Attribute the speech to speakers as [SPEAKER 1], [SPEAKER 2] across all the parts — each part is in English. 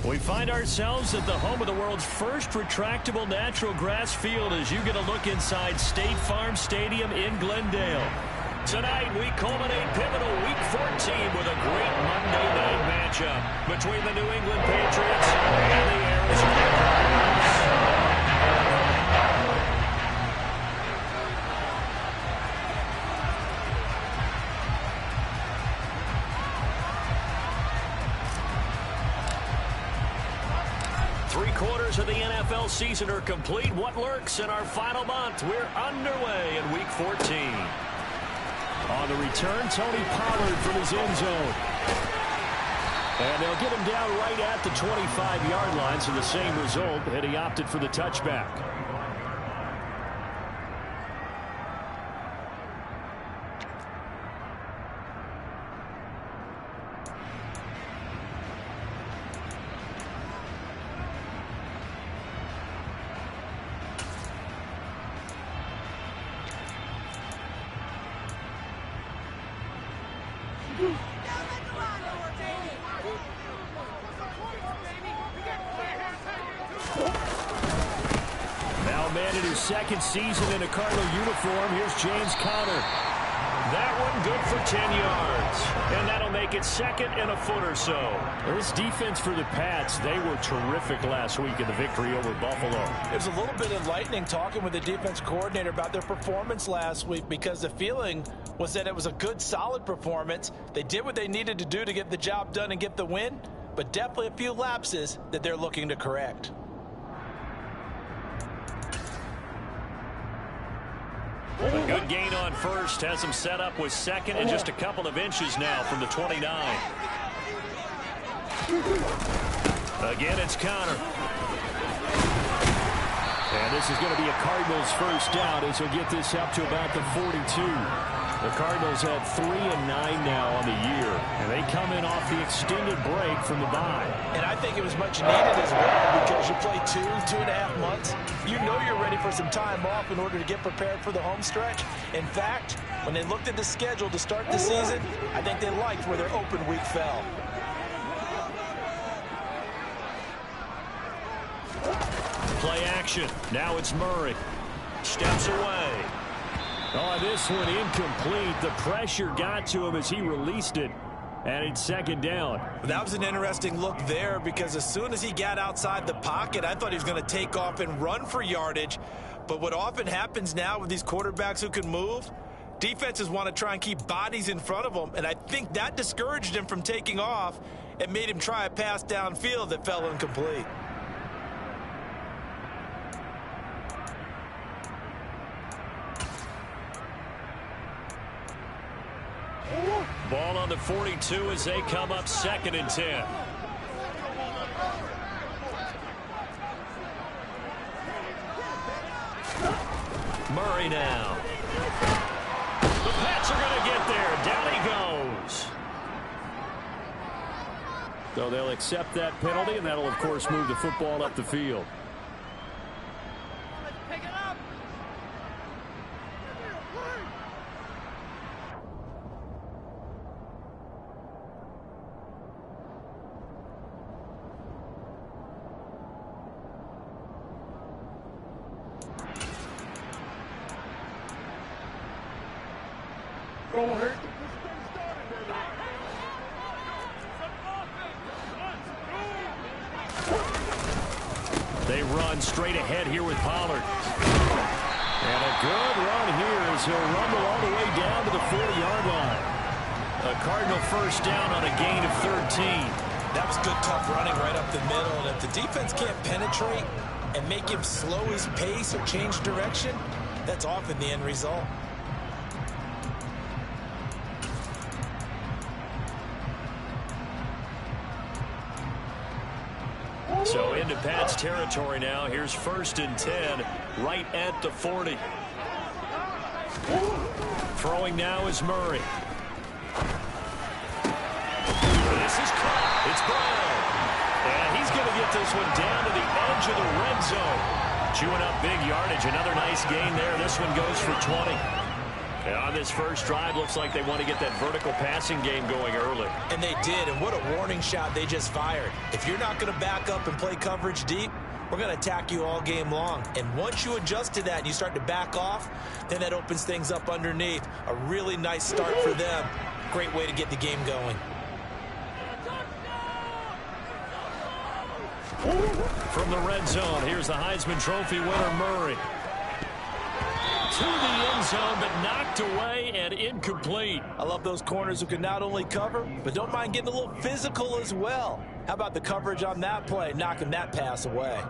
[SPEAKER 1] We find ourselves at the home of the world's first retractable natural grass field as you get a look inside State Farm Stadium in Glendale. Tonight, we culminate pivotal Week 14 with a great Monday night matchup between the New England Patriots and the Arizona Cardinals. 3/4 of the NFL season are complete. What lurks in our final month? We're underway in Week 14. On the return, Tony Pollard from his end zone. And they'll get him down right at the 25-yard line, so the same result, and he opted for the touchback. Second season in a Cardinal uniform. Here's James Conner. That one good for 10 yards. And that'll make it second and a foot or so. This defense for the Pats, they were terrific last week in the victory over Buffalo.
[SPEAKER 2] It was a little bit enlightening talking with the defense coordinator about their performance last week because the feeling was that it was a good, solid performance. They did what they needed to do to get the job done and get the win, but definitely a few lapses that they're looking to correct.
[SPEAKER 1] A good gain on first has him set up with second and just a couple of inches now from the 29. Again, it's Conner. And this is going to be a Cardinals first down as he'll get this up to about the 42. The Cardinals had 3-9 now on the year, and they come in off the extended break from the bye.
[SPEAKER 2] And I think it was much needed as well because you play 2.5 months. You know you're ready for some time off in order to get prepared for the home stretch. In fact, when they looked at the schedule to start the season, I think they liked where their open week fell.
[SPEAKER 1] Play action. Now it's Murray. Steps away. Oh, this one incomplete. The pressure got to him as he released it. And it's second down.
[SPEAKER 2] That was an interesting look there because as soon as he got outside the pocket, I thought he was going to take off and run for yardage. But what often happens now with these quarterbacks who can move, defenses want to try and keep bodies in front of them. And I think that discouraged him from taking off and made him try a pass downfield that fell incomplete.
[SPEAKER 1] Ball on the 42 as they come up 2nd and 10. Murray now. The Pats are going to get there. Down he goes. So they'll accept that penalty, and that'll, of course, move the football up the field. They run straight ahead here with Pollard. And a good run here as he'll rumble all the way down to the 40-yard line. A Cardinal first down on a gain of 13.
[SPEAKER 2] That was good, tough running right up the middle. And if the defense can't penetrate and make him slow his pace or change direction, that's often the end result.
[SPEAKER 1] So into Pats territory now. Here's 1st and 10 right at the 40. Throwing now is Murray. This is caught. It's Brown. And he's going to get this one down to the edge of the red zone. Chewing up big yardage. Another nice gain there. This one goes for 20. And on this first drive, looks like they want to get that vertical passing game going early.
[SPEAKER 2] And they did, and what a warning shot they just fired. If you're not going to back up and play coverage deep, we're going to attack you all game long. And once you adjust to that and you start to back off, then that opens things up underneath. A really nice start for them. Great way to get the game going.
[SPEAKER 1] From the red zone, here's the Heisman Trophy winner, Murray. To the end zone, but knocked away and incomplete.
[SPEAKER 2] I love those corners who can not only cover, but don't mind getting a little physical as well. How about the coverage on that play, knocking that pass away?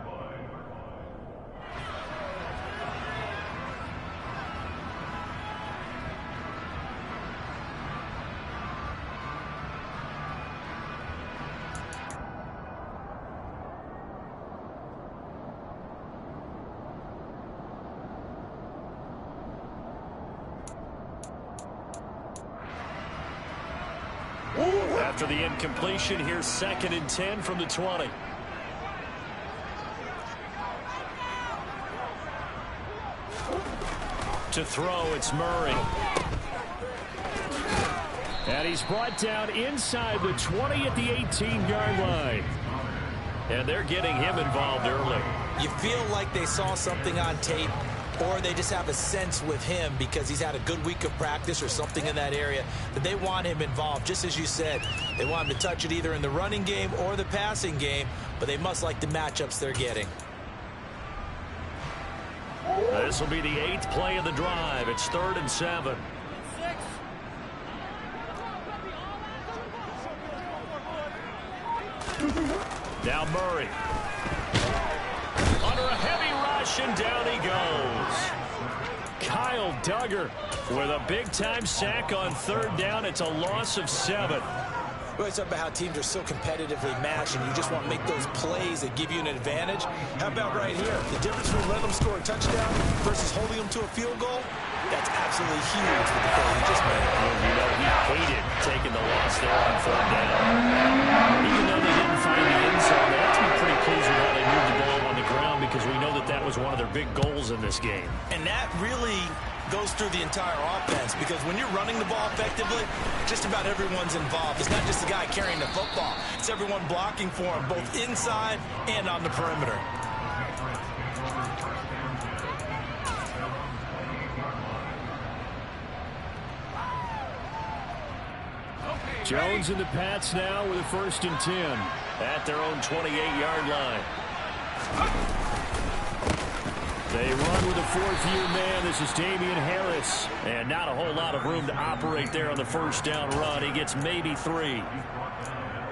[SPEAKER 1] After the incompletion, here's 2nd and 10 from the 20. To throw, it's Murray. And he's brought down inside the 20 at the 18-yard line. And they're getting him involved early.
[SPEAKER 2] You feel like they saw something on tape, or they just have a sense with him because he's had a good week of practice or something in that area that they want him involved. Just as you said, they want him to touch it either in the running game or the passing game, but they must like the matchups they're getting.
[SPEAKER 1] This will be the 8th play of the drive. It's 3rd and 7. Now Murray. Under a heavy rush, and down he goes. Kyle Duggar with a big-time sack on 3rd down. It's a loss of 7.
[SPEAKER 2] We always talk about how teams are so competitively matched, and you just want to make those plays that give you an advantage. How about right here? The difference between letting them score a touchdown versus holding them to a field goal? That's absolutely huge with the play he just made.
[SPEAKER 1] You know, he hated taking the loss there on 3rd down. Even though they didn't find the end zone, they have to be pretty pleased with how they moved the ball on the ground because we know that that was one of their big goals in this game.
[SPEAKER 2] And that really goes through the entire offense because when you're running the ball effectively, just about everyone's involved. It's not just the guy carrying the football. It's everyone blocking for him, both inside and on the perimeter.
[SPEAKER 1] Jones and the Pats now with a 1st and 10 at their own 28-yard line. They run with a 4th-year man. This is Damian Harris. And not a whole lot of room to operate there on the 1st down run. He gets maybe 3.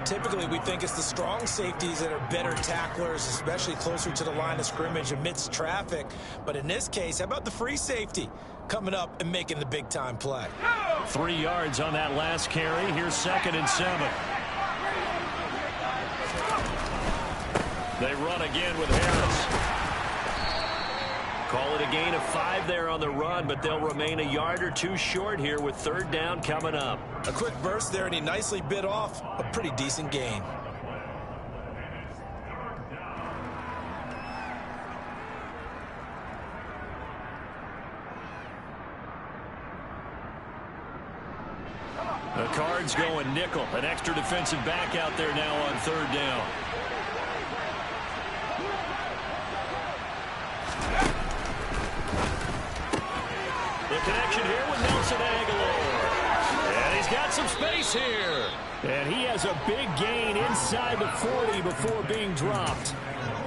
[SPEAKER 2] Typically, we think it's the strong safeties that are better tacklers, especially closer to the line of scrimmage amidst traffic. But in this case, how about the free safety coming up and making the big-time play?
[SPEAKER 1] 3 yards on that last carry. Here's 2nd and 7. They run again with Harris. Call it a gain of 5 there on the run, but they'll remain a yard or 2 short here with 3rd down coming up.
[SPEAKER 2] A quick burst there, and he nicely bit off a pretty decent gain.
[SPEAKER 1] The Cards going nickel. An extra defensive back out there now on 3rd down. The connection here with Nelson Aguilar. And he's got some space here. And he has a big gain inside the 40 before being dropped.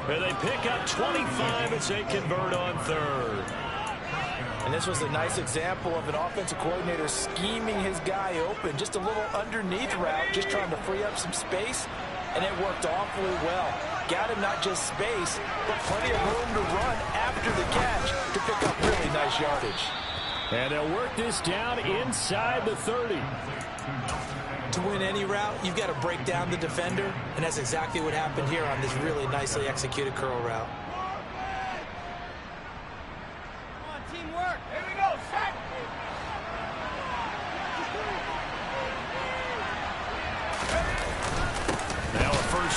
[SPEAKER 1] And they pick up 25 as they convert on 3rd.
[SPEAKER 2] And this was a nice example of an offensive coordinator scheming his guy open. Just a little underneath route, just trying to free up some space. And it worked awfully well. Got him not just space, but plenty of room to run after the catch to pick up really nice yardage.
[SPEAKER 1] And they'll work this down inside the 30.
[SPEAKER 2] To win any route, you've got to break down the defender, and that's exactly what happened here on this really nicely executed curl route.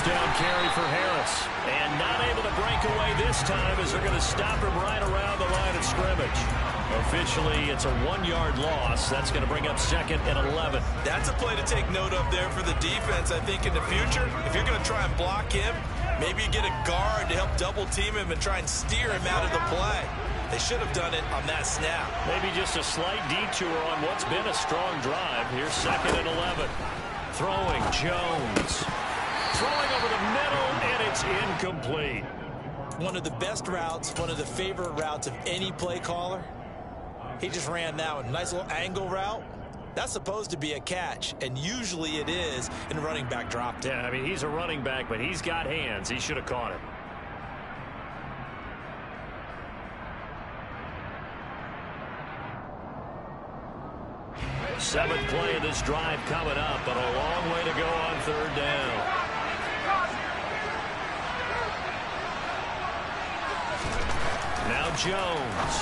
[SPEAKER 1] down carry for Harris. And not able to break away this time as they're going to stop him right around the line of scrimmage. Officially, it's a 1-yard loss. That's going to bring up second and 11.
[SPEAKER 2] That's a play to take note of there for the defense. I think in the future, if you're going to try and block him, maybe you get a guard to help double team him and try and steer him out of the play. They should have done it on that snap.
[SPEAKER 1] Maybe just a slight detour on what's been a strong drive. Here's second and 11. Throwing, Jones. Throwing over the middle, and it's incomplete.
[SPEAKER 2] One of the best routes, one of the favorite routes of any play caller. He just ran that one. Nice little angle route. That's supposed to be a catch, and usually it is in running back drop.
[SPEAKER 1] Yeah, I mean, he's a running back, but he's got hands. He should have caught it. Seventh play of this drive coming up, but a long way to go on third down. Now Jones.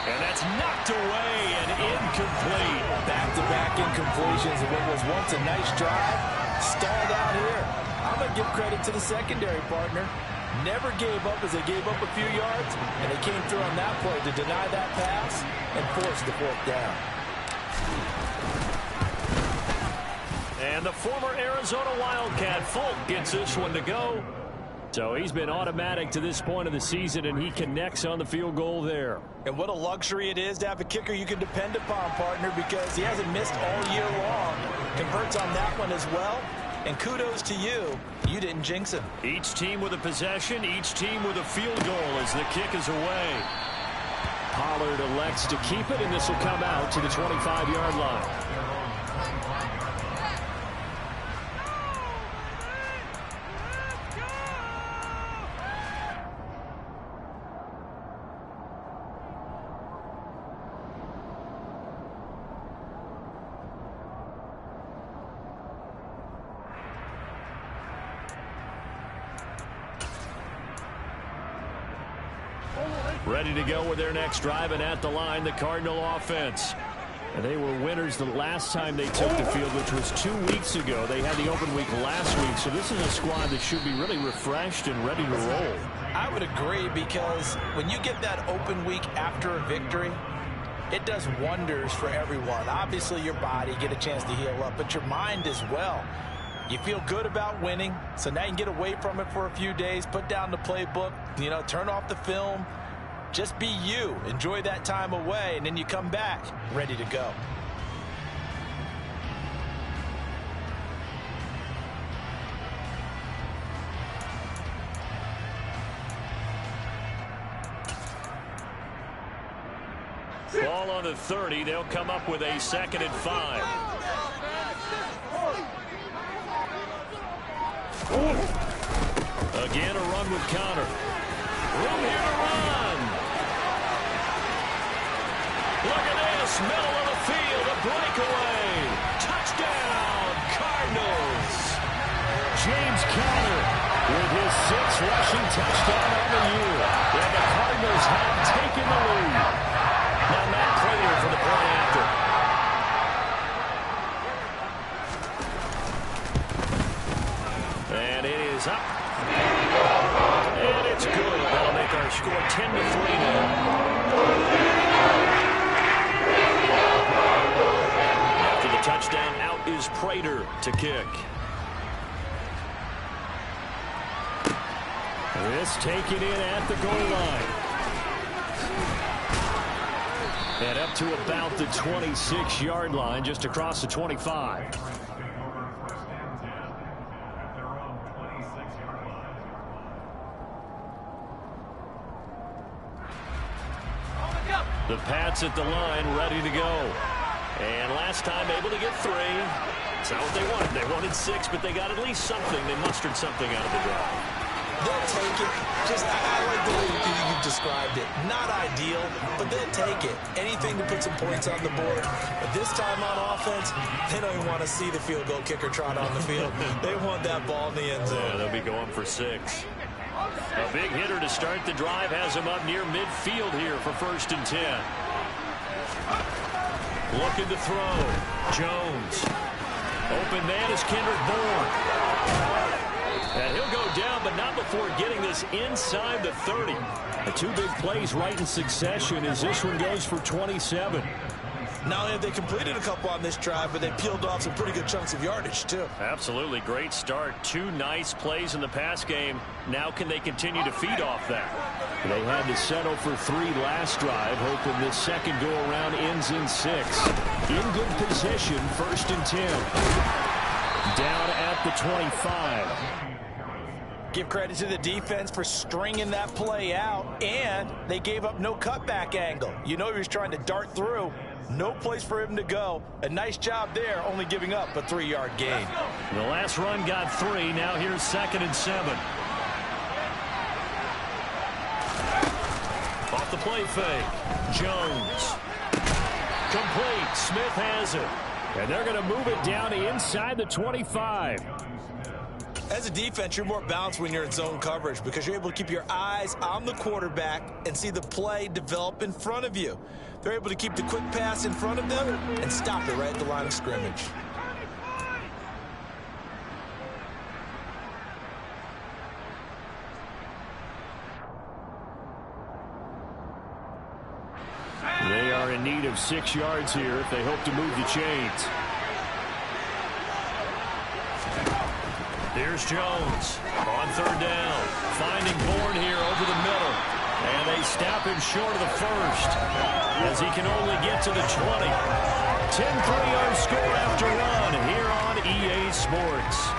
[SPEAKER 1] And that's knocked away and incomplete.
[SPEAKER 2] Back-to-back incompletions of what was once a nice drive. Stalled out here. I'm going to give credit to the secondary partner. Never gave up as they gave up a few yards, and they came through on that play to deny that pass and force the fourth down.
[SPEAKER 1] And the former Arizona Wildcat Folk gets this one to go. So he's been automatic to this point of the season, and he connects on the field goal there.
[SPEAKER 2] And what a luxury it is to have a kicker you can depend upon, partner, because he hasn't missed all year long. Converts on that one as well. And kudos to you. You didn't jinx him.
[SPEAKER 1] Each team with a possession, each team with a field goal as the kick is away. Pollard elects to keep it, and this will come out to the 25-yard line. Ready to go with their next drive, and at the line, the Cardinal offense. And they were winners the last time they took the field, which was 2 weeks ago. They had the open week last week, so this is a squad that should be really refreshed and ready to roll.
[SPEAKER 2] I would agree, because when you get that open week after a victory, it does wonders for everyone. Obviously, your body get a chance to heal up, but your mind as well. You feel good about winning, so now you can get away from it for a few days, put down the playbook, turn off the film. Just be you. Enjoy that time away, and then you come back ready to go.
[SPEAKER 1] Ball on the 30. They'll come up with a 2nd and 5. Again, a run with Connor. Room here to run. Look at this, middle of the field, a breakaway. Touchdown, Cardinals. James Conner with his 6th rushing touchdown on the year. And the Cardinals have taken the lead. Now Matt Prater for the point after. And it is up. And it's good. That'll make our score 10-3 now. Touchdown, out is Prater to kick. This taken in at the goal line. And up to about the 26-yard line, just across the 25. The Pats at the line, ready to go. And last time able to get 3. It's not what they wanted. They wanted 6, but they got at least something. They mustered something out of the drive.
[SPEAKER 2] They'll take it. I like the way you described it. Not ideal, but they'll take it. Anything to put some points on the board. But this time on offense, they don't even want to see the field goal kicker trot on the field. They want that ball in the end zone.
[SPEAKER 1] Yeah, they'll be going for 6. A big hitter to start the drive has him up near midfield here for 1st and 10. Looking to throw. Jones. Open man is Kendrick Bourne. And he'll go down, but not before getting this inside the 30. The two big plays right in succession as this one goes for 27.
[SPEAKER 2] Not only have they completed a couple on this drive, but they peeled off some pretty good chunks of yardage, too.
[SPEAKER 1] Absolutely. Great start. Two nice plays in the pass game. Now can they continue to feed off that? They had to settle for 3 last drive, hoping this second go-around ends in 6. In good position, 1st and 10. Down at the 25.
[SPEAKER 2] Give credit to the defense for stringing that play out, and they gave up no cutback angle. You know he was trying to dart through. No place for him to go. A nice job there, only giving up a 3-yard gain.
[SPEAKER 1] The last run got 3. Now here's 2nd and 7. Off the play fake. Jones. Complete. Smith has it. And they're going to move it down inside the 25.
[SPEAKER 2] As a defense, you're more balanced when you're in zone coverage because you're able to keep your eyes on the quarterback and see the play develop in front of you. They're able to keep the quick pass in front of them and stop it right at the line of scrimmage.
[SPEAKER 1] They are in need of 6 yards here if they hope to move the chains. Here's Jones on 3rd down. Finding Bourne here over the middle. And they stop him short of the 1st as he can only get to the 20. 10 3-yard score after run here on EA Sports.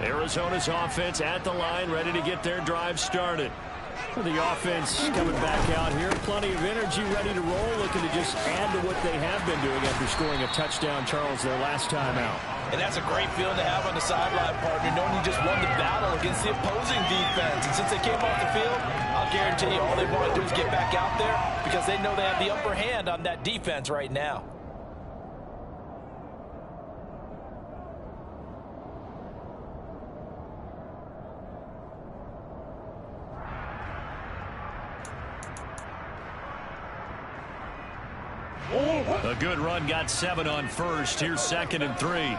[SPEAKER 1] Arizona's offense at the line, ready to get their drive started. The offense coming back out here, plenty of energy, ready to roll, looking to just add to what they have been doing after scoring a touchdown, Charles, their last time out.
[SPEAKER 2] And that's a great feeling to have on the sideline, partner, knowing you just won the battle against the opposing defense. And since they came off the field, I'll guarantee you all they want to do is get back out there because they know they have the upper hand on that defense right now.
[SPEAKER 1] A good run, got 7 on 1st. Here's 2nd and 3.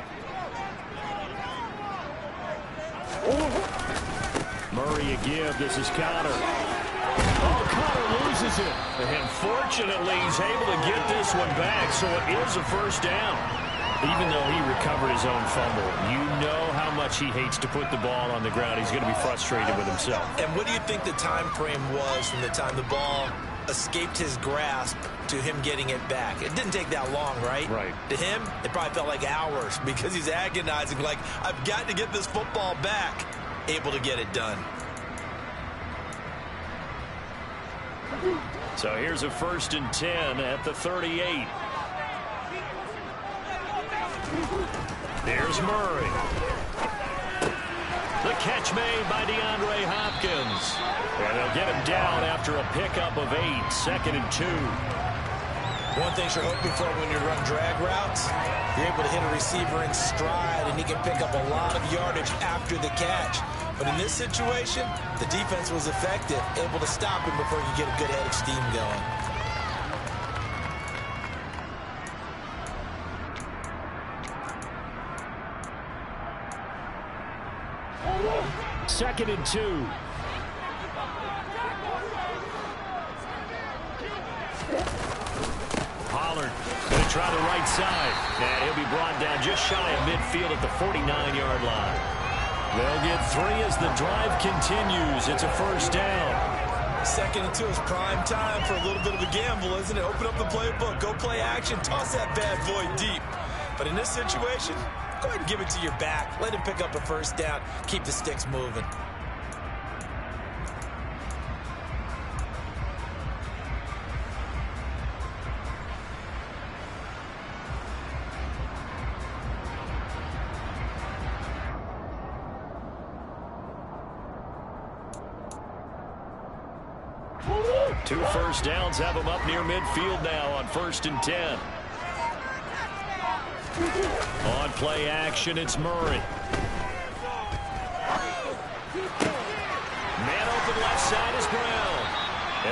[SPEAKER 1] Murray a give. This is Connor. Oh, Connor loses it. And fortunately, he's able to get this one back, so it is a 1st down. Even though he recovered his own fumble, you know how much he hates to put the ball on the ground. He's going to be frustrated with himself.
[SPEAKER 2] And what do you think the time frame was from the time the ball escaped his grasp to him getting it back? It didn't take that long, right?
[SPEAKER 1] Right.
[SPEAKER 2] To him, it probably felt like hours because he's agonizing, like, I've got to get this football back. Able to get it done.
[SPEAKER 1] So here's a 1st and 10 at the 38. Here's Murray. The catch made by DeAndre Hopkins. And they'll get him down after a pickup of 8, 2nd and 2.
[SPEAKER 2] One thing you're hoping for when you run drag routes, you're able to hit a receiver in stride, and he can pick up a lot of yardage after the catch. But in this situation, the defense was effective, able to stop him before you get a good head of steam going.
[SPEAKER 1] 2nd and 2. try the right side. And he'll be brought down just shy of midfield at the 49-yard line. They'll get 3 as the drive continues. It's a first down.
[SPEAKER 2] 2nd and 2 is prime time for a little bit of a gamble, isn't it? Open up the playbook, go play action, toss that bad boy deep. But in this situation, go ahead and give it to your back. Let him pick up a first down. Keep the sticks moving.
[SPEAKER 1] Two first downs have him up near midfield now on 1st and 10. On play action, it's Murray. Man open left side is Brown.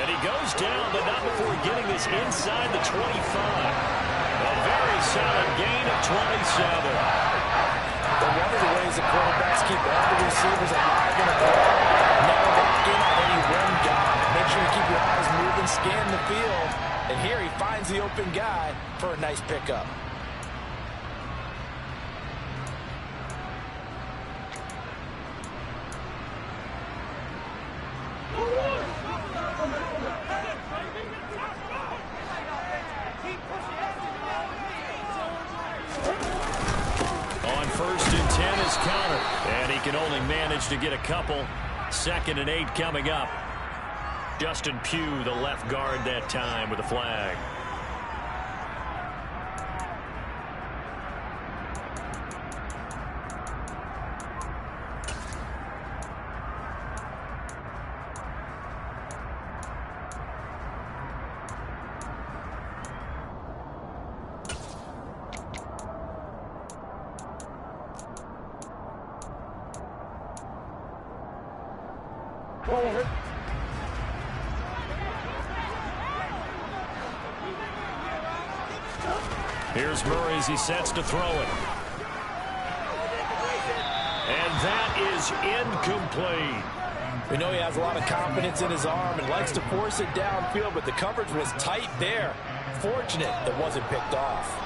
[SPEAKER 1] And he goes down, but not before getting this inside the 25. A very solid gain of 27.
[SPEAKER 2] But one of the ways the quarterbacks keep all the receivers alive in a play, never lock in on any one guy. Make sure you keep your eyes moving, scan the field. And here he finds the open guy for a nice pickup.
[SPEAKER 1] On 1st and 10 is counter. And he can only manage to get a couple. 2nd and 8 coming up. Justin Pugh, the left guard that time with a flag. Here's Murray as he sets to throw it. And that is incomplete.
[SPEAKER 2] We know he has a lot of confidence in his arm and likes to force it downfield, but the coverage was tight there. Fortunate it wasn't picked off.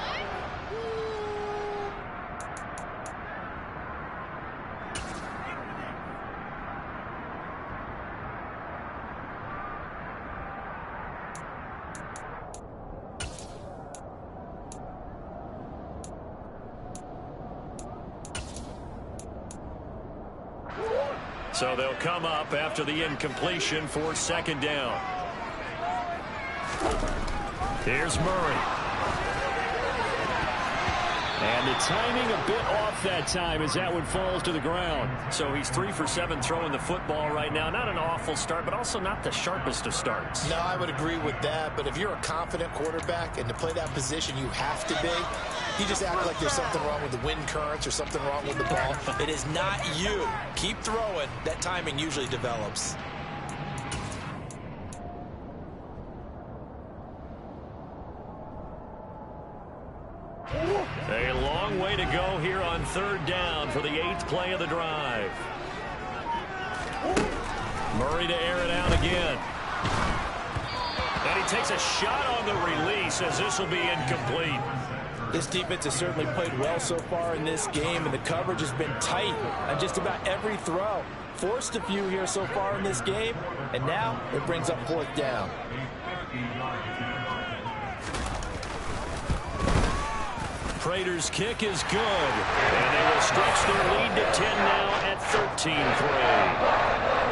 [SPEAKER 1] So they'll come up after the incompletion for 2nd down. Here's Murray. And the timing a bit off that time as that one falls to the ground. So he's 3 for 7 throwing the football right now. Not an awful start, but also not the sharpest of starts.
[SPEAKER 2] No, I would agree with that. But if you're a confident quarterback and to play that position you have to be, you just act like there's something wrong with the wind currents or something wrong with the ball. It is not you. Keep throwing. That timing usually develops.
[SPEAKER 1] A long way to go here on 3rd down for the 8th play of the drive. Murray to air it out again. And he takes a shot on the release as this will be incomplete.
[SPEAKER 2] This defense has certainly played well so far in this game, and the coverage has been tight on just about every throw. Forced a few here so far in this game, and now it brings up 4th down.
[SPEAKER 1] Prater's kick is good, and they will stretch their lead to 10 now at 13-3.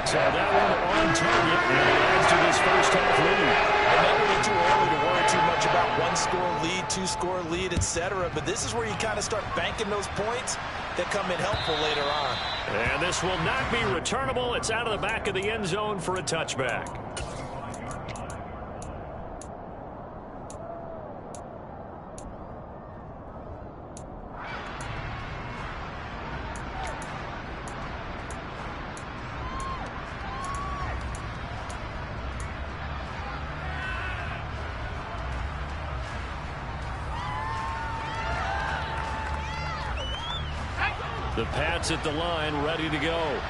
[SPEAKER 1] So that one on target and adds to this first half lead.
[SPEAKER 2] It may be too early to worry too much about 1-score lead, 2-score lead, etc. But this is where you kind of start banking those points that come in helpful later on.
[SPEAKER 1] And this will not be returnable. It's out of the back of the end zone for a touchback. The Pats at the line, ready to go.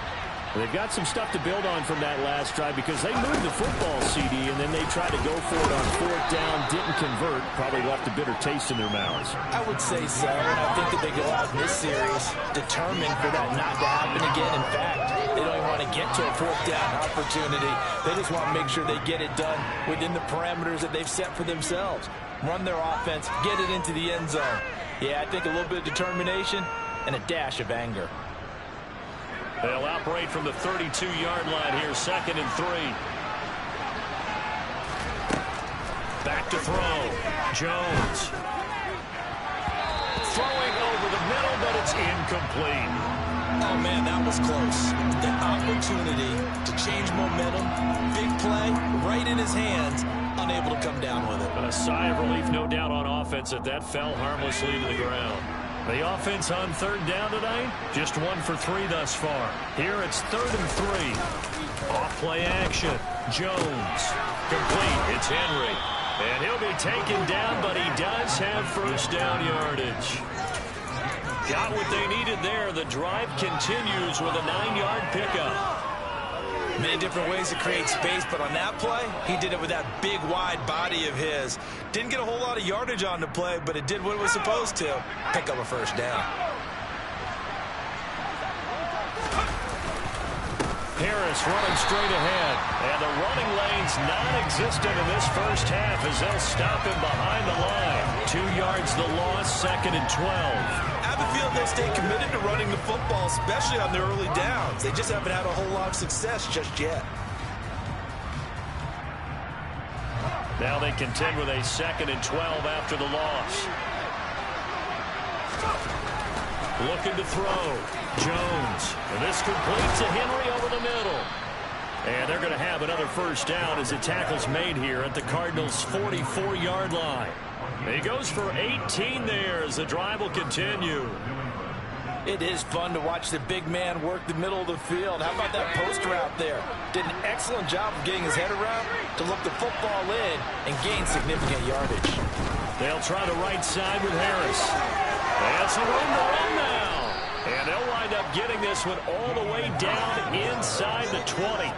[SPEAKER 1] They've got some stuff to build on from that last drive because they moved the football, CD, and then they tried to go for it on 4th down, didn't convert, probably left a bitter taste in their mouths.
[SPEAKER 2] I would say so, and I think that they go out in this series determined for that not to happen again. In fact, they don't even want to get to a 4th down opportunity. They just want to make sure they get it done within the parameters that they've set for themselves. Run their offense, get it into the end zone. Yeah, I think a little bit of determination and a dash of anger.
[SPEAKER 1] They'll operate from the 32-yard line here, 2nd and 3. Back to throw. Jones. Throwing over the middle, but it's incomplete.
[SPEAKER 2] Oh, man, that was close. The opportunity to change momentum, big play, right in his hands, unable to come down with it.
[SPEAKER 1] A sigh of relief, no doubt, on offense that fell harmlessly to the ground. The offense on 3rd down tonight, just 1 for 3 thus far. Here it's 3rd and 3. Off-play action. Jones. Complete. It's Henry. And he'll be taken down, but he does have 1st down yardage. Got what they needed there. The drive continues with a 9-yard pickup.
[SPEAKER 2] Many different ways to create space, but on that play, he did it with that big, wide body of his. Didn't get a whole lot of yardage on the play, but it did what it was supposed to. Pick up a 1st down.
[SPEAKER 1] Harris running straight ahead. And the running lane's non-existent in this first half as they'll stop him behind the line. 2 yards the loss, 2nd and 12.
[SPEAKER 2] I have a feeling they'll stay committed to running the football, especially on their early downs. They just haven't had a whole lot of success just yet.
[SPEAKER 1] Now they contend with a 2nd and 12 after the loss. Looking to throw. Jones. And this completes to Henry over the middle. And they're going to have another 1st down as the tackle's made here at the Cardinals' 44-yard line. He goes for 18 there as the drive will continue.
[SPEAKER 2] It is fun to watch the big man work the middle of the field. How about that post route there? Did an excellent job of getting his head around to look the football in and gain significant yardage.
[SPEAKER 1] They'll try the right side with Harris. That's a room to run now. And they'll wind up getting this one all the way down inside the 20.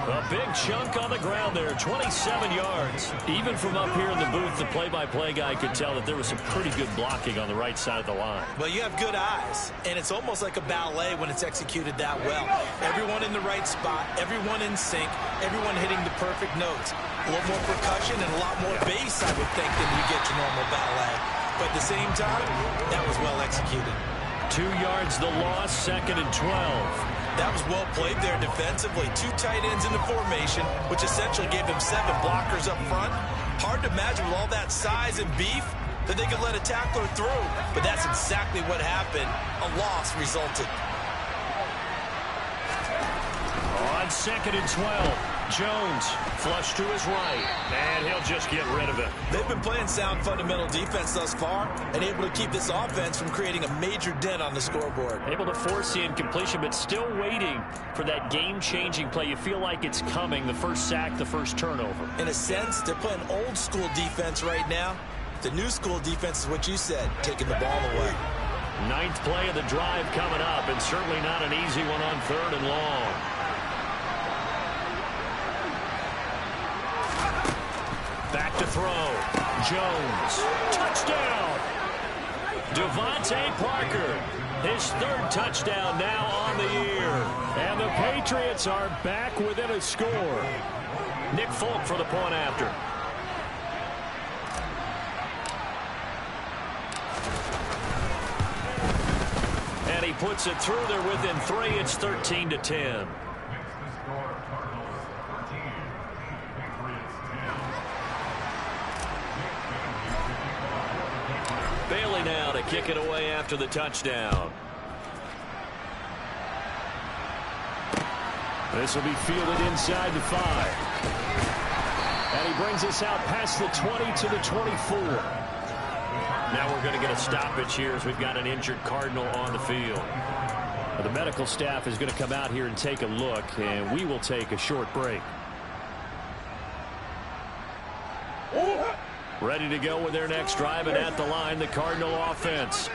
[SPEAKER 1] A big chunk on the ground there, 27 yards. Even from up here in the booth, the play-by-play guy could tell that there was some pretty good blocking on the right side of the line.
[SPEAKER 2] Well, you have good eyes, and it's almost like a ballet when it's executed that well. Everyone in the right spot, everyone in sync, everyone hitting the perfect notes. A little more percussion and a lot more bass, I would think, than you get to normal ballet. But at the same time, that was well executed.
[SPEAKER 1] 2 yards the loss, 2nd and 12.
[SPEAKER 2] That was well played there defensively. 2 tight ends in the formation, which essentially gave them 7 blockers up front. Hard to imagine with all that size and beef that they could let a tackler through. But that's exactly what happened. A loss resulted.
[SPEAKER 1] On 2nd and 12. Jones flush to his right, and he'll just get rid of it.
[SPEAKER 2] They've been playing sound fundamental defense thus far and able to keep this offense from creating a major dent on the scoreboard.
[SPEAKER 1] Able to force the incompletion, but still waiting for that game-changing play. You feel like it's coming, the first sack, the first turnover.
[SPEAKER 2] In a sense, they're playing old-school defense right now. The new school defense is what you said, taking the ball away.
[SPEAKER 1] 9th play of the drive coming up, and certainly not an easy one on 3rd and long. Back to throw. Jones. Touchdown. Devontae Parker. His 3rd touchdown now on the year. And the Patriots are back within a score. Nick Folk for the point after. And he puts it through. They're within 3. It's 13-10. Bailey now to kick it away after the touchdown. This will be fielded inside the 5. And he brings us out past the 20 to the 24. Now we're going to get a stoppage here as we've got an injured Cardinal on the field. The medical staff is going to come out here and take a look, and we will take a short break. Ready to go with their next drive, and at the line, the Cardinal offense.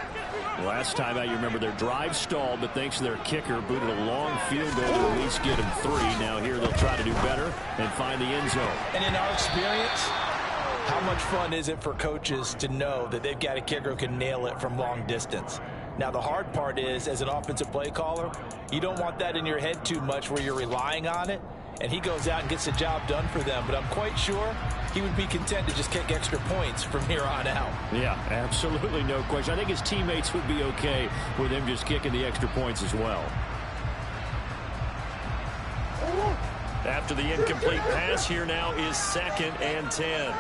[SPEAKER 1] Last time out, you remember their drive stalled, but thanks to their kicker, booted a long field goal to at least get them 3. Now here they'll try to do better and find the end zone.
[SPEAKER 2] And in our experience, how much fun is it for coaches to know that they've got a kicker who can nail it from long distance? Now, the hard part is, as an offensive play caller, you don't want that in your head too much where you're relying on it, and he goes out and gets the job done for them. But I'm quite sure he would be content to just kick extra points from here on out.
[SPEAKER 1] Yeah, absolutely no question. I think his teammates would be okay with him just kicking the extra points as well. After the incomplete pass, here now is 2nd and 10.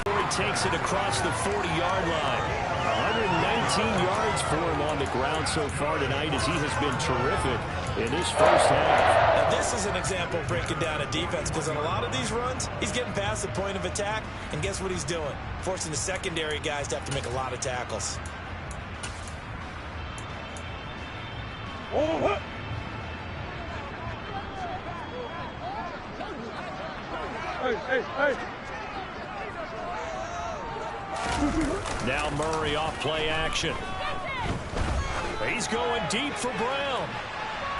[SPEAKER 1] He takes it across the 40-yard line. 119 yards for him on the ground so far tonight, as he has been terrific in this first half.
[SPEAKER 2] Now, this is an example of breaking down a defense, because on a lot of these runs, he's getting past the point of attack, and guess what he's doing? Forcing the secondary guys to have to make a lot of tackles.
[SPEAKER 3] Hey.
[SPEAKER 1] Now Murray off play action. He's going deep for Brown.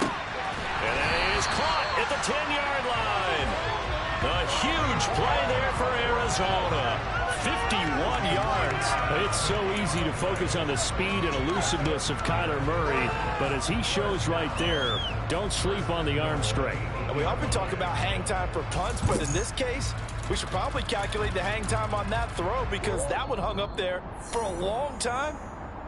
[SPEAKER 1] And that is caught at the 10-yard line. A huge play there for Arizona. 51 yards. It's so easy to focus on the speed and elusiveness of Kyler Murray, but as he shows right there, don't sleep on the arm strength.
[SPEAKER 2] We often talk about hang time for punts, but in this case, we should probably calculate the hang time on that throw, because that one hung up there for a long time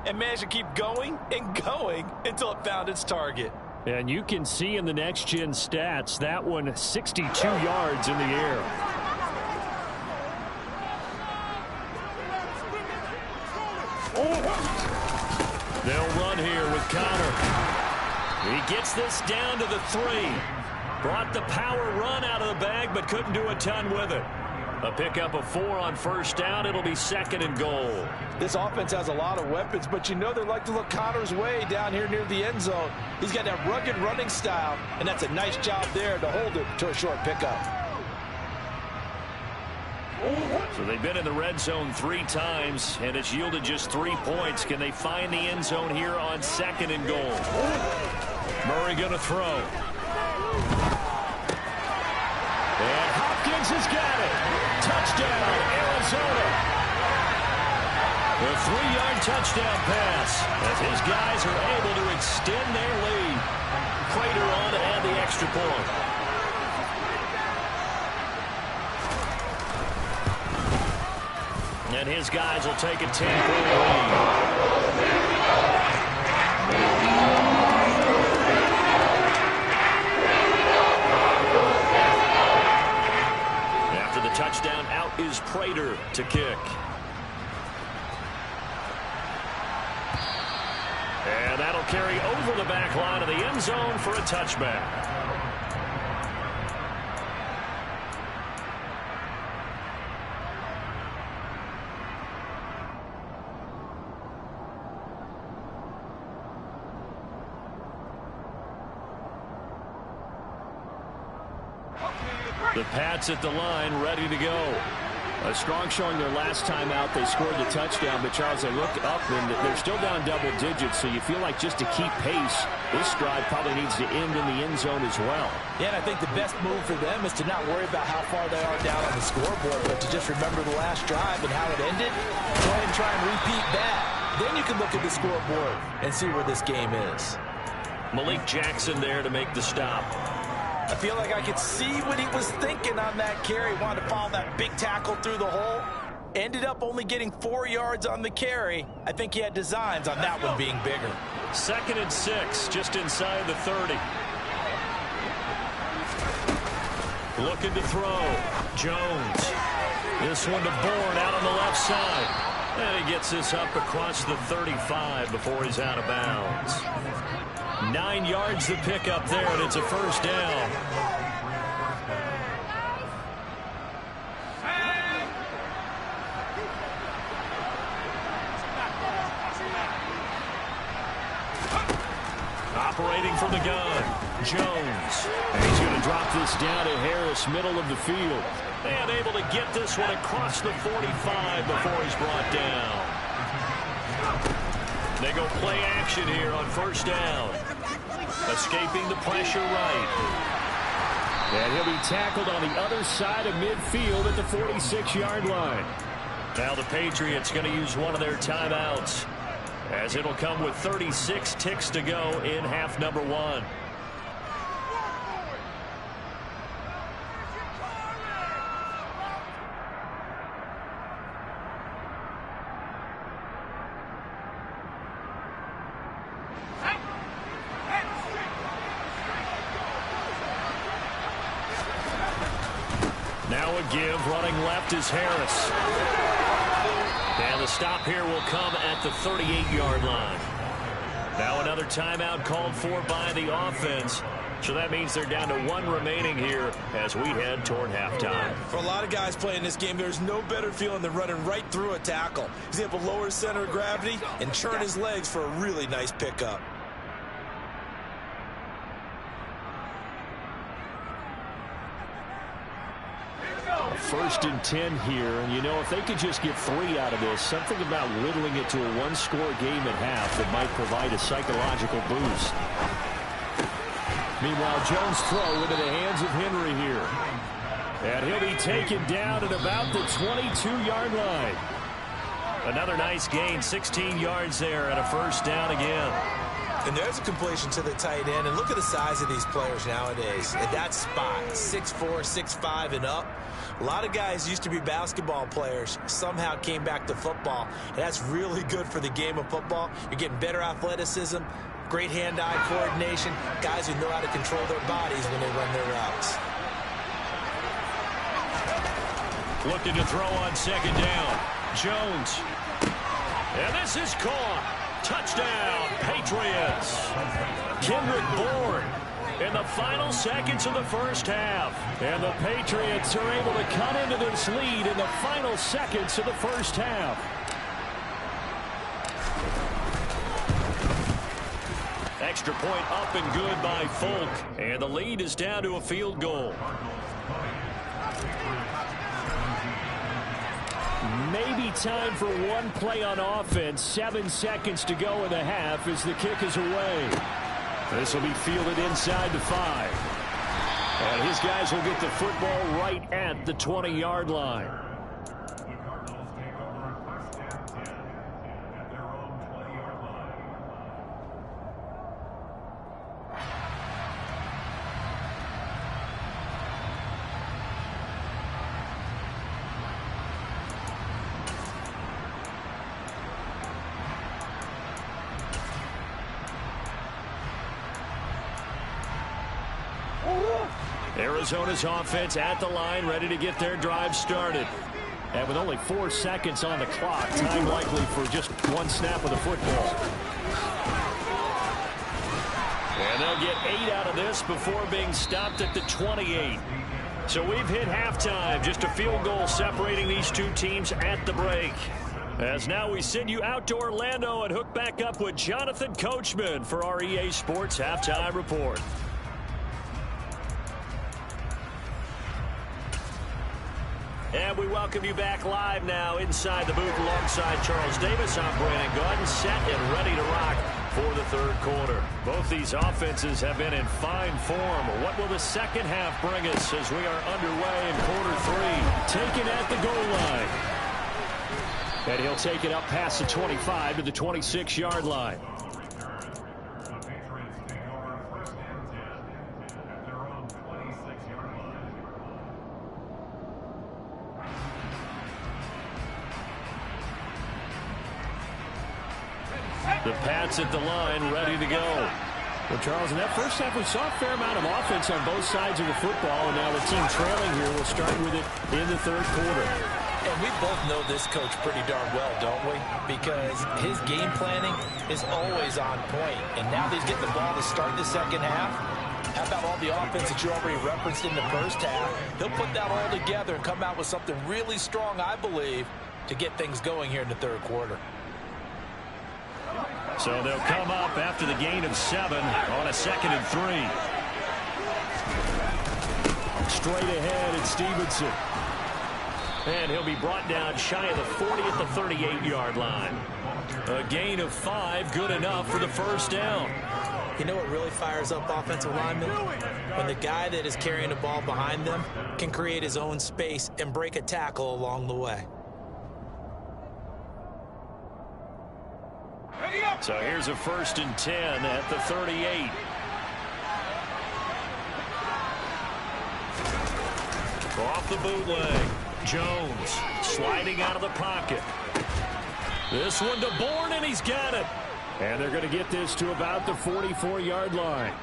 [SPEAKER 2] and managed to keep going and going until it found its target.
[SPEAKER 1] And you can see in the next-gen stats, that one 62 yards in the air. They'll run here with Connor. He gets this down to the 3. Brought the power run out of the bag, but couldn't do a ton with it. A pickup of 4 on first down. It'll be 2nd and goal.
[SPEAKER 2] This offense has a lot of weapons, but you know they like to look Connor's way down here near the end zone. He's got that rugged running style, and that's a nice job there to hold it to a short pickup.
[SPEAKER 1] So they've been in the red zone 3 times, and it's yielded just 3 points. Can they find the end zone here on 2nd and goal? Murray going to throw. And Hopkins has got it. Touchdown, Arizona. A 3-yard touchdown pass, as his guys are able to extend their lead. Prater on to add the extra point. And his guys will take a 10-point lead. Touchdown, out is Prater to kick. And that'll carry over the back line of the end zone for a touchback. The Pats at the line, ready to go. A strong showing their last time out. They scored the touchdown, but Charles, they looked up and they're still down double digits, so you feel like just to keep pace, this drive probably needs to end in the end zone as well.
[SPEAKER 2] Yeah, and I think the best move for them is to not worry about how far they are down on the scoreboard, but to just remember the last drive and how it ended. Go ahead and try and repeat that. Then you can look at the scoreboard and see where this game is.
[SPEAKER 1] Malik Jackson there to make the stop.
[SPEAKER 2] I feel like I could see what he was thinking on that carry. Wanted to follow that big tackle through the hole. Ended up only getting 4 yards on the carry. I think he had designs on that one being bigger.
[SPEAKER 1] 2nd and 6, just inside the 30. Looking to throw. Jones. This one to Bourne out on the left side. And he gets this up across the 35 before he's out of bounds. 9 yards to pick up there, and it's a first down. Operating from the gun, Jones. And he's going to drop this down to Harris, middle of the field. And able to get this one across the 45 before he's brought down. They go play action here on first down. Escaping the pressure right. And he'll be tackled on the other side of midfield at the 46-yard line. Now the Patriots going to use one of their timeouts, as it'll come with 36 ticks to go in half number one. Now a give, running left is Harris. And the stop here will come at the 38-yard line. Now another timeout called for by the offense. So that means they're down to one remaining here as we head toward halftime.
[SPEAKER 2] For a lot of guys playing this game, there's no better feeling than running right through a tackle. He's able to lower his center of gravity and churn his legs for a really nice pickup.
[SPEAKER 1] First and 10 here, and you know, if they could just get 3 out of this, something about whittling it to a one-score game at half that might provide a psychological boost. Meanwhile, Jones' throw into the hands of Henry here. And he'll be taken down at about the 22-yard line. Another nice gain, 16 yards there, and a first down again.
[SPEAKER 2] And there's a completion to the tight end, and look at the size of these players nowadays. At that spot, 6'4", 6'5", and up. A lot of guys used to be basketball players, somehow came back to football, and that's really good for the game of football. You're getting better athleticism, great hand-eye coordination, guys who know how to control their bodies when they run their routes.
[SPEAKER 1] Looking to throw on second down. Jones. And this is caught. Touchdown, Patriots. Kendrick Bourne in the final seconds of the first half. And the Patriots are able to cut into this lead in the final seconds of the first half. Extra point up and good by Folk. And the lead is down to a field goal. Maybe time for one play on offense. 7 seconds to go in the half as the kick is away. This will be fielded inside the 5. And his guys will get the football right at the 20-yard line. Arizona's offense at the line, ready to get their drive started. And with only 4 seconds on the clock, time likely for just one snap of the football. And they'll get 8 out of this before being stopped at the 28. So we've hit halftime, just a field goal separating these two teams at the break. As now we send you out to Orlando and hook back up with Jonathan Coachman for our EA Sports Halftime Report. And we welcome you back live now inside the booth alongside Charles Davis. I'm Brandon Gordon, set and ready to rock for the third quarter. Both these offenses have been in fine form. What will the second half bring us as we are underway in quarter 3? Taken at the goal line. And he'll take it up past the 25 to the 26-yard line. The Pats at the line, ready to go. Well, Charles, in that first half, we saw a fair amount of offense on both sides of the football, and now the team trailing here will start with it in the third quarter.
[SPEAKER 2] And we both know this coach pretty darn well, don't we? Because his game planning is always on point. And now that he's getting the ball to start the second half, how about all the offense that you already referenced in the first half? He'll put that all together and come out with something really strong, I believe, to get things going here in the third quarter.
[SPEAKER 1] So they'll come up after the gain of 7 on a 2nd and 3. Straight ahead, it's Stevenson. And he'll be brought down shy of the 40 at the 38-yard line. A gain of 5, good enough for the first down.
[SPEAKER 2] You know what really fires up offensive linemen? When the guy that is carrying the ball behind them can create his own space and break a tackle along the way.
[SPEAKER 1] So here's a 1st and 10 at the 38. Off the bootleg. Jones sliding out of the pocket. This one to Bourne, and he's got it. And they're going to get this to about the 44-yard line.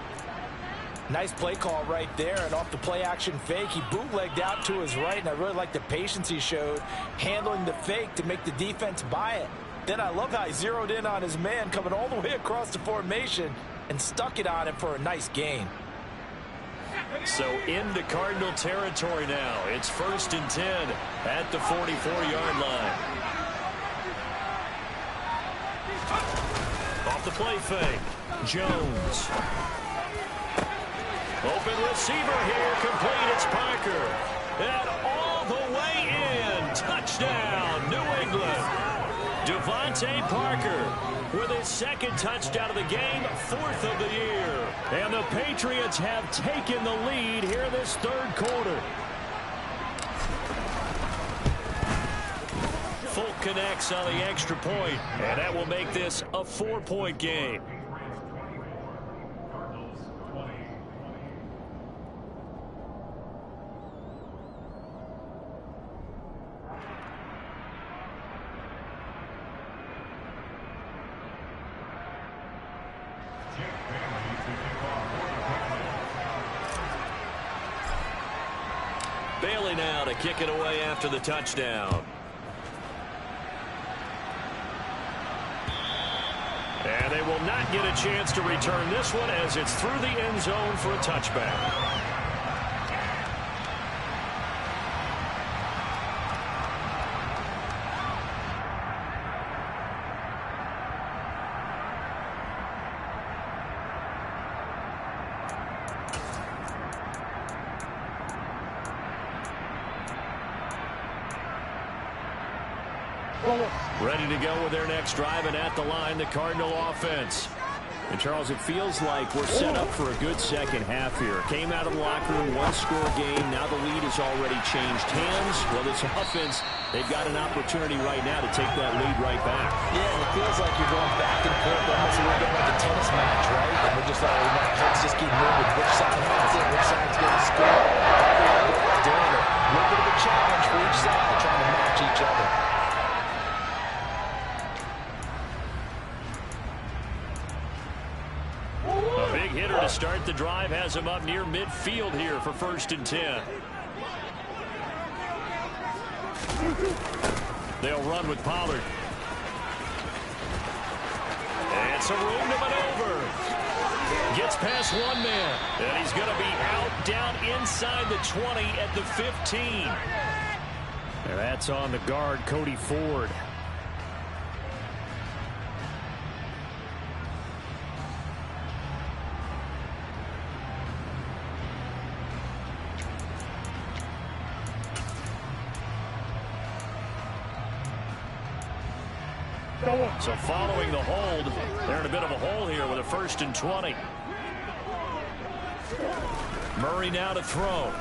[SPEAKER 2] Nice play call right there, and off the play-action fake, he bootlegged out to his right, and I really like the patience he showed handling the fake to make the defense buy it. Then I love how he zeroed in on his man coming all the way across the formation and stuck it on him for a nice gain.
[SPEAKER 1] So into Cardinal territory now. It's 1st and 10 at the 44-yard line. Off the play fake. Jones. Open receiver here. Complete. It's Parker. And all the way in. Touchdown, New England. Devontae Parker with his 2nd touchdown of the game, 4th of the year. And the Patriots have taken the lead here in this 3rd quarter. Folk connects on the extra point, and that will make this a 4-point game. Bailey now to kick it away after the touchdown. And they will not get a chance to return this one as it's through the end zone for a touchback. Ready to go with their next drive, and at the line, the Cardinal offense. And, Charles, it feels like we're set up for a good second half here. Came out of the locker room, one-score game. Now the lead has already changed hands. Well, this offense, they've got an opportunity right now to take that lead right back.
[SPEAKER 2] Yeah, and it feels like you're going back and forth, almost a little bit like a tennis match, right? And we're just like, let's just keep moving. Which side has it? Which side's going to score? Doing it. A little bit of a challenge for each side, trying to match each other.
[SPEAKER 1] Hitter to start the drive has him up near midfield here for 1st and 10. They'll run with Pollard. And it's a room to maneuver. Gets past one man. And he's going to be out down inside the 20 at the 15. And that's on the guard, Cody Ford. So following the hold, they're in a bit of a hole here with a 1st and 20. Murray now to throw.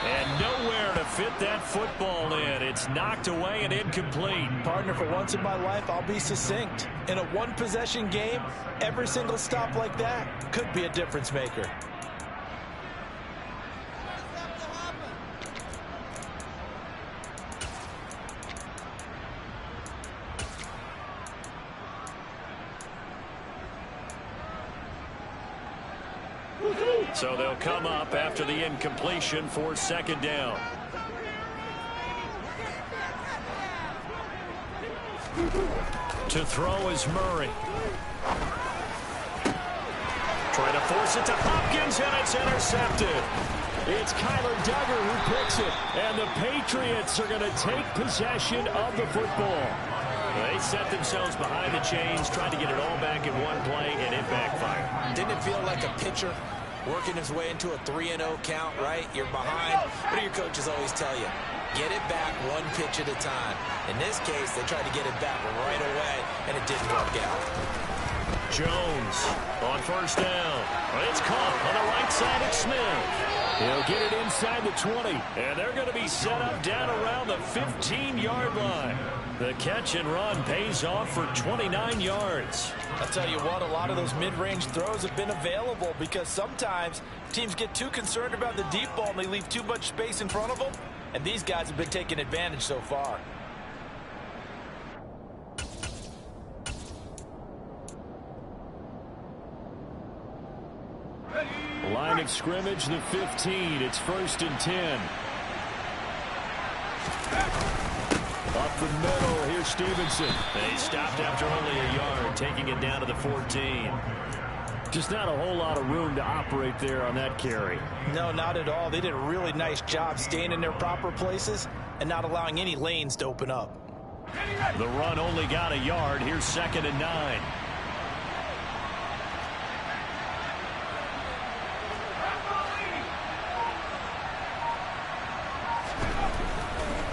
[SPEAKER 1] And nowhere to fit that football in. It's knocked away and incomplete.
[SPEAKER 2] Partner, for once in my life, I'll be succinct. In a one-possession game, every single stop like that could be a difference maker.
[SPEAKER 1] So they'll come up after the incompletion for 2nd down. To throw is Murray. Trying to force it to Hopkins, and it's intercepted. It's Kyler Duggar who picks it, and the Patriots are going to take possession of the football. They set themselves behind the chains, tried to get it all back in one play, and it backfired.
[SPEAKER 2] Didn't it feel like a pitcher working his way into a 3-0 count, right? You're behind. What do your coaches always tell you? Get it back one pitch at a time. In this case, they tried to get it back right away, and it didn't work out.
[SPEAKER 1] Jones on first down. It's caught on the right side of Smith. He'll get it inside the 20, and they're going to be set up down around the 15-yard line. The catch and run pays off for 29 yards.
[SPEAKER 2] I'll tell you what, a lot of those mid-range throws have been available because sometimes teams get too concerned about the deep ball and they leave too much space in front of them, and these guys have been taking advantage so far.
[SPEAKER 1] Line of scrimmage, the 15. It's 1st and 10. Up the middle, here's Stevenson. They stopped after only a yard, taking it down to the 14. Just not a whole lot of room to operate there on that carry.
[SPEAKER 2] No, not at all. They did a really nice job staying in their proper places and not allowing any lanes to open up.
[SPEAKER 1] The run only got a yard. Here's 2nd and 9.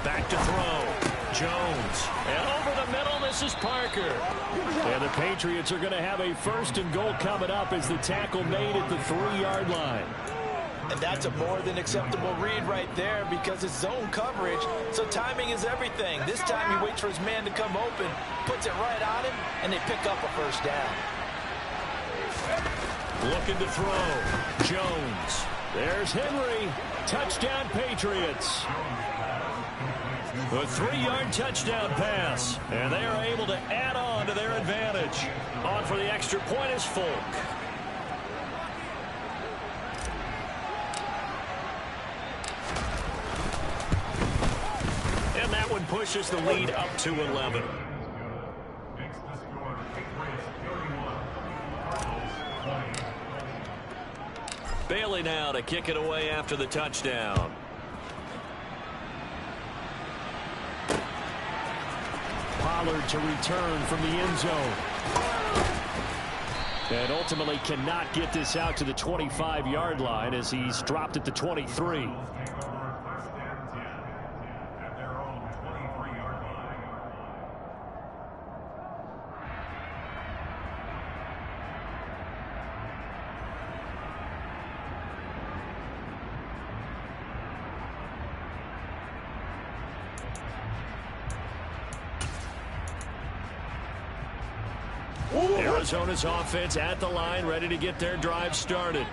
[SPEAKER 1] Back to throw. Jones. And over the middle, this is Parker. And the Patriots are going to have a 1st and goal coming up as the tackle made at the 3-yard line.
[SPEAKER 2] And that's a more than acceptable read right there because it's zone coverage, so timing is everything. This time he waits for his man to come open, puts it right on him, and they pick up a 1st down.
[SPEAKER 1] Looking to throw. Jones. There's Henry. Touchdown, Patriots. A 3-yard touchdown pass, and they are able to add on to their advantage. On for the extra point is Folk. And that one pushes the lead up to 11. Bailey now to kick it away after the touchdown. Pollard to return from the end zone. And ultimately cannot get this out to the 25-yard line as he's dropped at the 23. Arizona's offense at the line, ready to get their drive started.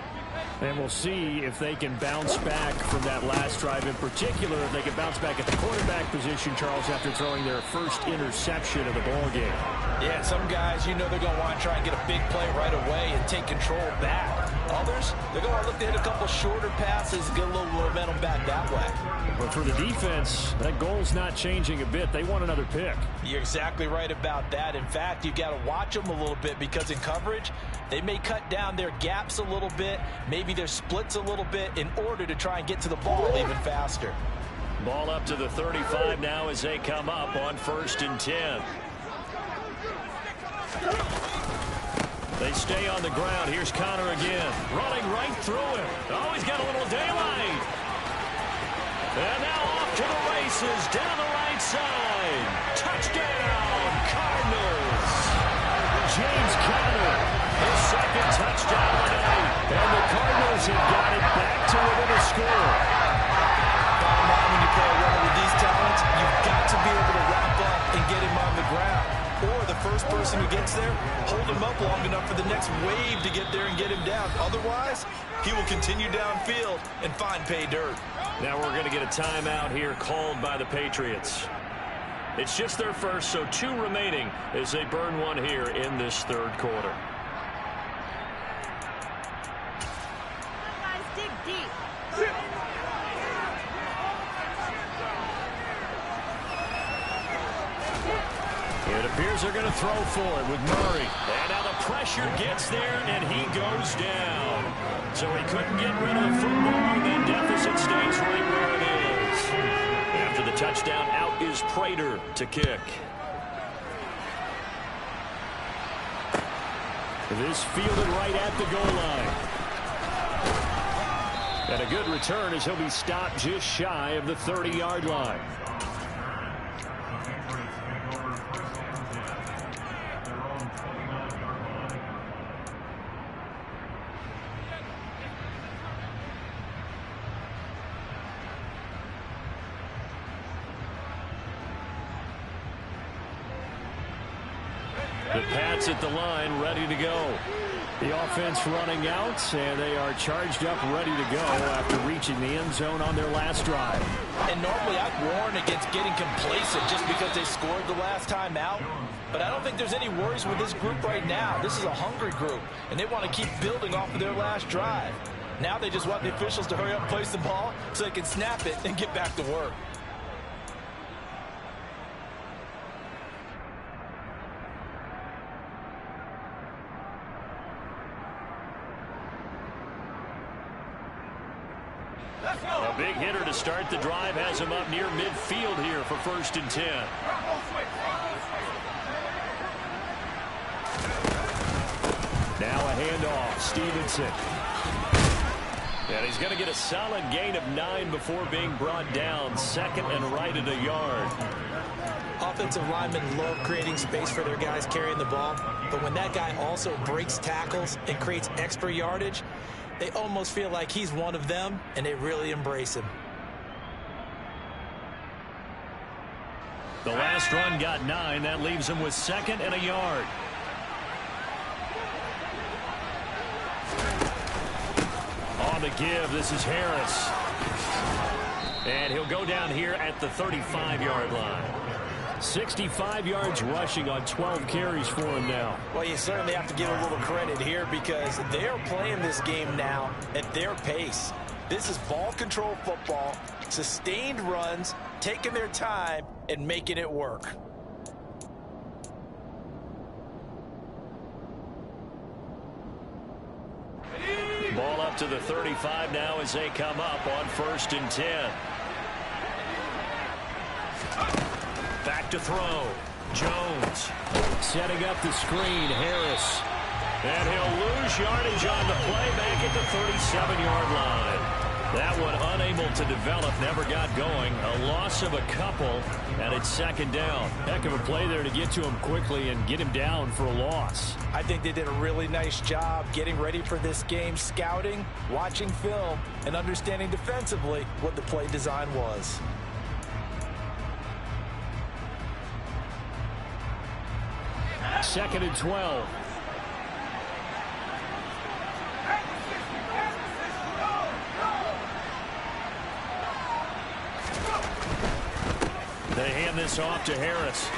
[SPEAKER 1] And we'll see if they can bounce back from that last drive, in particular if they can bounce back at the quarterback position, Charles, after throwing their first interception of the ball game.
[SPEAKER 2] Yeah, some guys, you know they're going to want to try and get a big play right away and take control back. Others, they're going to look to hit a couple shorter passes, get a little momentum back that way.
[SPEAKER 1] But for the defense, that goal's not changing a bit. They want another pick.
[SPEAKER 2] You're exactly right about that. In fact, you've got to watch them a little bit because in coverage, they may cut down their gaps a little bit, maybe their splits a little bit in order to try and get to the ball even faster.
[SPEAKER 1] Ball up to the 35 now as they come up on 1st and 10. They stay on the ground. Here's Connor again. Running right through him. Oh, he's got a little daylight. And now off to the races down the right side. Touchdown, Cardinals. James Conner, his 2nd touchdown of the night. And the Cardinals have got it back to within a score.
[SPEAKER 2] Bottom line, when you play a runner with these talents, you've got to be able to wrap up and get him on the ground. Or the first person who gets there, hold him up long enough for the next wave to get there and get him down. Otherwise, he will continue downfield and find pay dirt.
[SPEAKER 1] Now we're going to get a timeout here called by the Patriots. It's just their first, so 2 remaining as they burn one here in this 3rd quarter.
[SPEAKER 3] Guys, dig deep.
[SPEAKER 1] It appears they're going to throw for it with Murray. And now the pressure gets there, and he goes down. So he couldn't get rid of the football, and the deficit stays right where it is. After the touchdown, out is Prater to kick. This fielded right at the goal line. And a good return as he'll be stopped just shy of the 30-yard line. The Pats at the line, ready to go. The offense running out, and they are charged up, ready to go after reaching the end zone on their last drive.
[SPEAKER 2] And normally I'd warn against getting complacent just because they scored the last time out. But I don't think there's any worries with this group right now. This is a hungry group, and they want to keep building off of their last drive. Now they just want the officials to hurry up and place the ball so they can snap it and get back to work.
[SPEAKER 1] A big hitter to start the drive has him up near midfield here for 1st and 10. Now a handoff, Stevenson. And he's going to get a solid gain of 9 before being brought down. 2nd and right at a yard.
[SPEAKER 2] Offensive linemen love creating space for their guys carrying the ball. But when that guy also breaks tackles and creates extra yardage, they almost feel like he's one of them, and they really embrace him.
[SPEAKER 1] The last run got 9. That leaves him with 2nd and a yard. On the give, this is Harris. And he'll go down here at the 35-yard line. 65 yards rushing on 12 carries for him now.
[SPEAKER 2] Well, you certainly have to give a little credit here because they're playing this game now at their pace. This is ball control football, sustained runs, taking their time, and making it work.
[SPEAKER 1] Ball up to the 35 now as they come up on 1st and 10. Back to throw. Jones setting up the screen. Harris. And he'll lose yardage on the play back at the 37-yard line. That one unable to develop, never got going. A loss of a couple, and it's 2nd down. Heck of a play there to get to him quickly and get him down for a loss.
[SPEAKER 2] I think they did a really nice job getting ready for this game, scouting, watching film, and understanding defensively what the play design was.
[SPEAKER 1] Second and 12. They hand this off to Harris.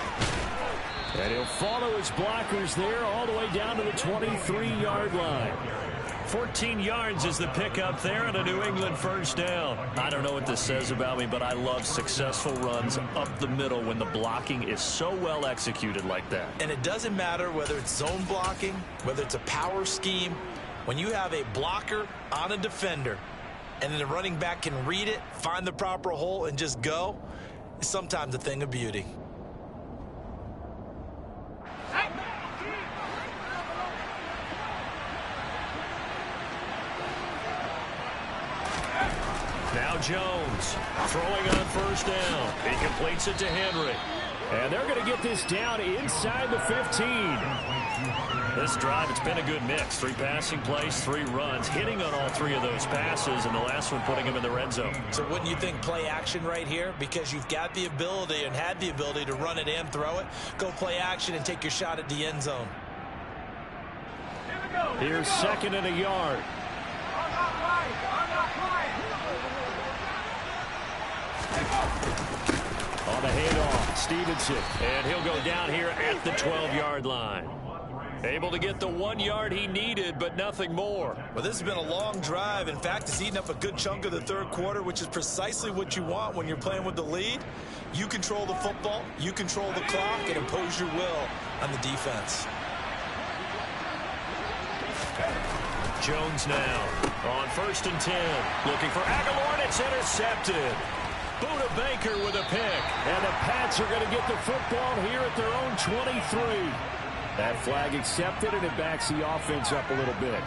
[SPEAKER 1] And he'll follow his blockers there all the way down to the 23-yard line. 14 yards is the pickup there and a New England 1st down. I don't know what this says about me, but I love successful runs up the middle when the blocking is so well executed like that.
[SPEAKER 2] And it doesn't matter whether it's zone blocking, whether it's a power scheme. When you have a blocker on a defender and then the running back can read it, find the proper hole, and just go, it's sometimes a thing of beauty.
[SPEAKER 1] Now Jones throwing on 1st down. He completes it to Henry. And they're going to get this down inside the 15. This drive, it's been a good mix. 3 passing plays, 3 runs, hitting on all 3 of those passes, and the last one putting him in the red zone.
[SPEAKER 2] So wouldn't you think play action right here? Because you've got the ability and had the ability to run it and throw it. Go play action and take your shot at the end zone.
[SPEAKER 1] Here's 2nd and a yard. On the handoff, Stevenson. And he'll go down here at the 12-yard line. Able to get the 1 yard he needed, but nothing more.
[SPEAKER 2] Well, this has been a long drive. In fact, it's eaten up a good chunk of the 3rd quarter, which is precisely what you want when you're playing with the lead. You control the football, you control the clock, and impose your will on the defense.
[SPEAKER 1] Jones now on 1st and 10. Looking for Aguilar, and it's intercepted. Buda Baker with a pick. And the Pats are going to get the football here at their own 23. That flag accepted, and it backs the offense up a little bit.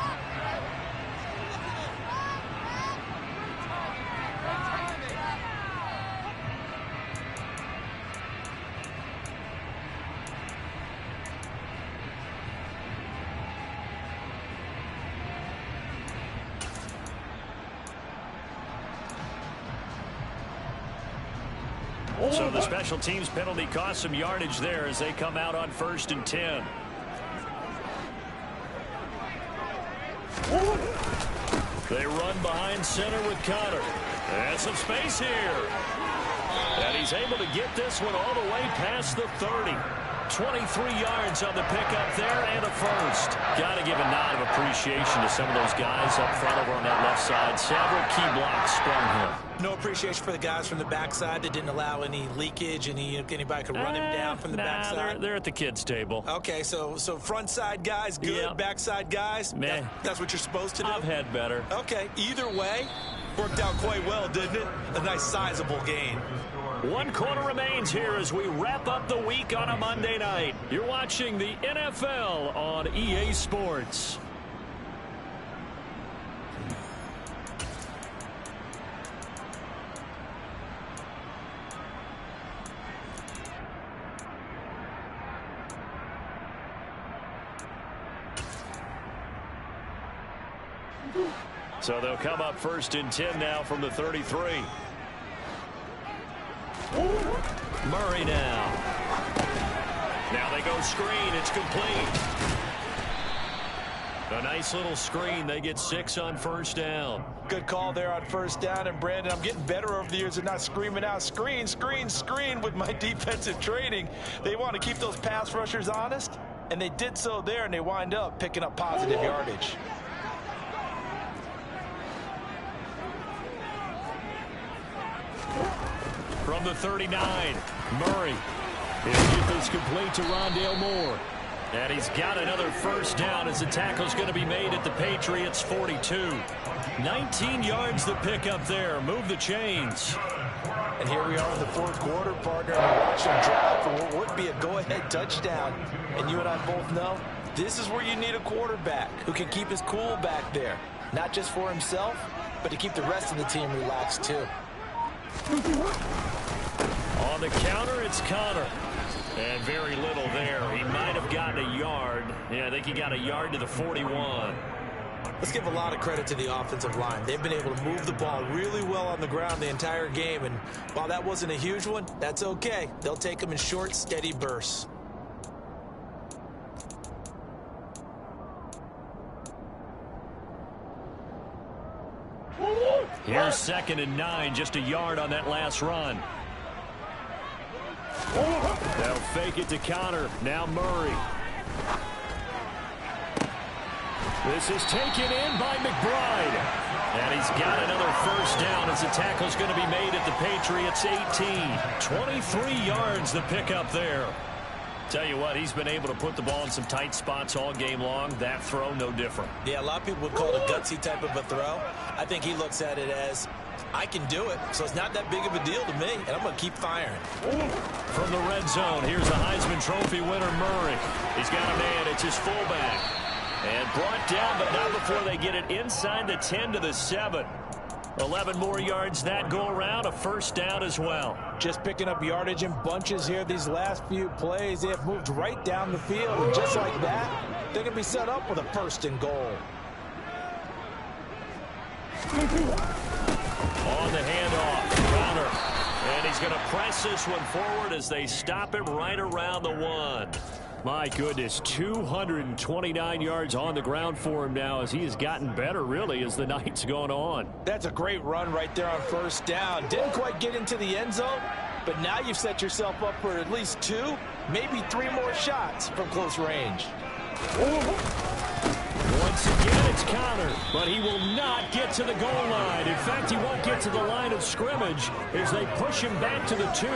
[SPEAKER 1] So the special teams penalty cost some yardage there as they come out on 1st and 10. They run behind center with Connor. And some space here. And he's able to get this one all the way past the 30. 23 yards on the pickup there and a first. Got to give a nod of appreciation to some of those guys up front over on that left side. Several key blocks sprung here.
[SPEAKER 2] No appreciation for the guys from the backside that didn't allow any leakage, anybody could run him down from the backside.
[SPEAKER 1] They're at the kids' table.
[SPEAKER 2] Okay, so front side guys, good. Yep. Backside guys, that's what you're supposed to do?
[SPEAKER 1] I've had better.
[SPEAKER 2] Okay, either way, worked out quite well, didn't it? A nice sizable gain.
[SPEAKER 1] 1 quarter remains here as we wrap up the week on a Monday night. You're watching the NFL on EA Sports. So they'll come up 1st and 10 now from the 33. Murray now. Now they go screen. It's complete. A nice little screen. They get 6 on 1st down.
[SPEAKER 2] Good call there on 1st down. And, Brandon, I'm getting better over the years at not screaming out, screen, screen, screen with my defensive training. They want to keep those pass rushers honest, and they did so there, and they wind up picking up positive yardage.
[SPEAKER 1] From the 39, Murray. He'll get this complete to Rondale Moore. And he's got another 1st down as the tackle's going to be made at the Patriots' 42. 19 yards to pick up there. Move the chains.
[SPEAKER 2] And here we are in the 4th quarter, partner. And we watch them drive for what would be a go-ahead touchdown. And you and I both know this is where you need a quarterback who can keep his cool back there. Not just for himself, but to keep the rest of the team relaxed, too.
[SPEAKER 1] On the counter, it's Connor. And very little there. He might have gotten a yard. Yeah, I think he got a yard to the 41.
[SPEAKER 2] Let's give a lot of credit to the offensive line. They've been able to move the ball really well on the ground the entire game. And while that wasn't a huge one, that's okay. They'll take them in short, steady bursts.
[SPEAKER 1] Here's 2nd and 9, just a yard on that last run. They'll fake it to Connor. Now Murray. This is taken in by McBride. And he's got another 1st down as the tackle's going to be made at the Patriots' 18. 23 yards to pick up there. Tell you what, he's been able to put the ball in some tight spots all game long. That throw, no different.
[SPEAKER 2] Yeah, a lot of people would call it a gutsy type of a throw. I think he looks at it as, I can do it, so it's not that big of a deal to me, and I'm going to keep firing.
[SPEAKER 1] From the red zone, here's the Heisman Trophy winner, Murray. He's got a man. It's his fullback. And brought down, but not before they get it inside the 10 to the 7. 11 more yards that go around, a 1st down as well.
[SPEAKER 2] Just picking up yardage in bunches here these last few plays. They have moved right down the field, and just like that, they're going to be set up with a 1st and goal.
[SPEAKER 1] On the handoff, Connor. And he's going to press this one forward as they stop him right around the 1. My goodness, 229 yards on the ground for him now as he has gotten better, really, as the night's gone on.
[SPEAKER 2] That's a great run right there on 1st down. Didn't quite get into the end zone, but now you've set yourself up for at least 2, maybe 3 more shots from close range.
[SPEAKER 1] Once again, it's Connor, but he will not get to the goal line. In fact, he won't get to the line of scrimmage as they push him back to the 2.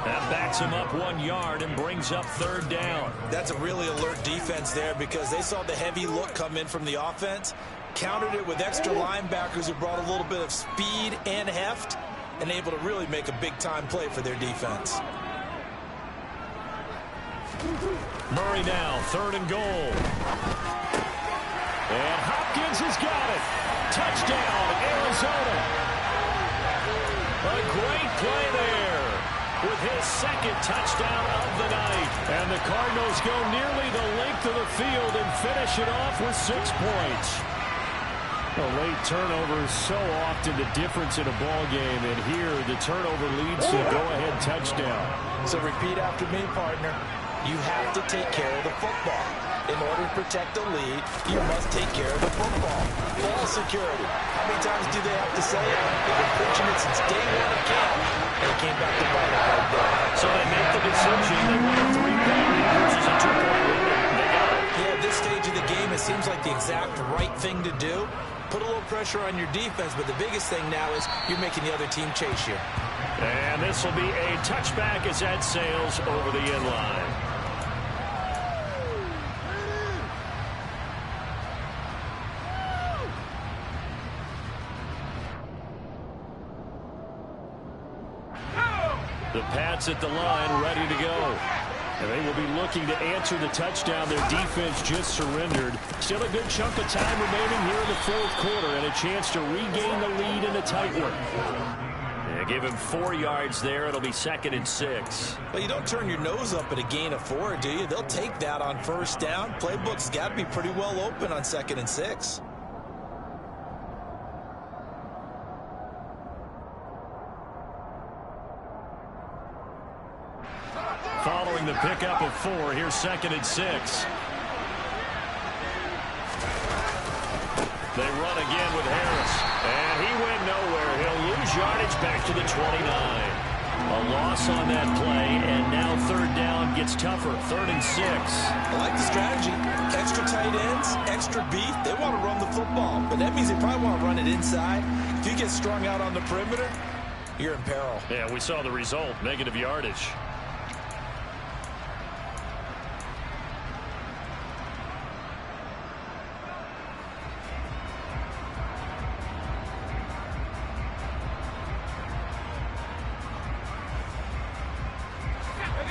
[SPEAKER 1] That backs him up 1 yard and brings up 3rd down. That's a really alert defense there because they saw the heavy look come in from the offense, countered it with extra linebackers who brought a little bit of speed and heft, and able to really make a big-time play for their defense. Murray now, 3rd and goal. And Hopkins has got it. Touchdown, Arizona. A great play there with his 2nd touchdown of the night. And the Cardinals go nearly the length of the field and finish it off with 6 points. A late turnover is so often the difference in a ball game, and here the turnover leads to a go-ahead touchdown.
[SPEAKER 2] So repeat after me, partner. You have to take care of the football. In order to protect the lead, you must take care of the football. Ball security. How many times do they have to say it? They've been preaching it since day one of camp, and it came back to bite it right there.
[SPEAKER 1] So they make the decision. They want a 3-point lead versus a 2-point lead. They got it.
[SPEAKER 2] Yeah, at this stage of the game, it seems like the exact right thing to do. Put a little pressure on your defense, but the biggest thing now is you're making the other team chase you.
[SPEAKER 1] And this will be a touchback as that sails over the end line. The Pats at the line, ready to go. And they will be looking to answer the touchdown their defense just surrendered. Still a good chunk of time remaining here in the fourth quarter and a chance to regain the lead in a tight one. Yeah, give him 4 yards there. It'll be 2nd and 6.
[SPEAKER 2] Well, you don't turn your nose up at a gain of 4, do you? They'll take that on first down. Playbook's got to be pretty well open on 2nd and 6.
[SPEAKER 1] Following the pickup of 4, here's 2nd and 6. They run again with Harris, and he went nowhere. He'll lose yardage back to the 29. A loss on that play, and now 3rd down gets tougher. 3rd and 6.
[SPEAKER 2] I like the strategy. Extra tight ends, extra beef. They want to run the football, but that means they probably want to run it inside. If you get strung out on the perimeter, you're in peril.
[SPEAKER 1] Yeah, we saw the result, negative yardage.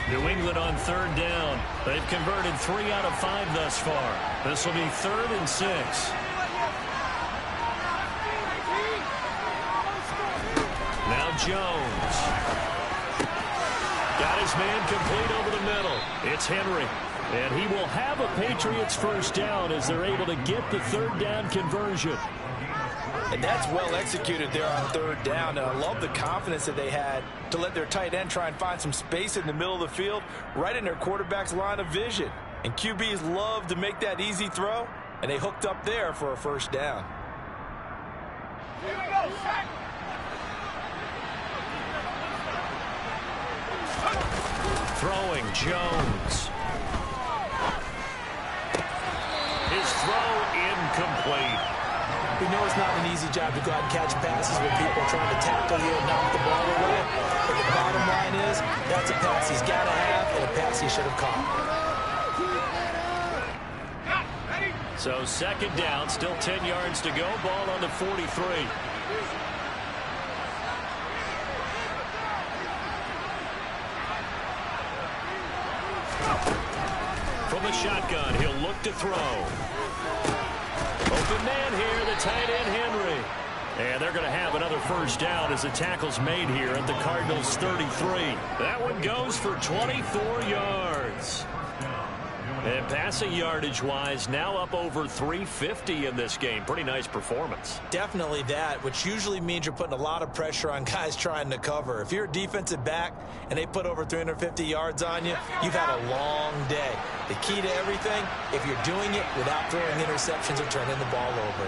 [SPEAKER 1] New England on 3rd down. They've converted 3 out of 5 thus far. This will be 3rd and 6. Now Jones. Got his man complete over the middle. It's Henry. And he will have a Patriots first down as they're able to get the 3rd down conversion.
[SPEAKER 2] And that's well executed there on 3rd down. And I love the confidence that they had to let their tight end try and find some space in the middle of the field, right in their quarterback's line of vision. And QBs love to make that easy throw, and they hooked up there for a first down.
[SPEAKER 1] Throwing Jones. His throw incomplete.
[SPEAKER 2] We know it's not an easy job to go out and catch passes when people are trying to tackle you and knock the ball away. But the bottom line is, that's a pass he's got to have and a pass he should have caught.
[SPEAKER 1] So 2nd down, still 10 yards to go. Ball on the 43. From the shotgun, he'll look to throw. Open man here, the tight end Henry. And they're going to have another first down as the tackle's made here at the Cardinals' 33. That one goes for 24 yards. And passing yardage-wise, now up over 350 in this game. Pretty nice performance.
[SPEAKER 2] Definitely that, which usually means you're putting a lot of pressure on guys trying to cover. If you're a defensive back and they put over 350 yards on you, you've had a long day. The key to everything, if you're doing it without throwing interceptions or turning the ball over.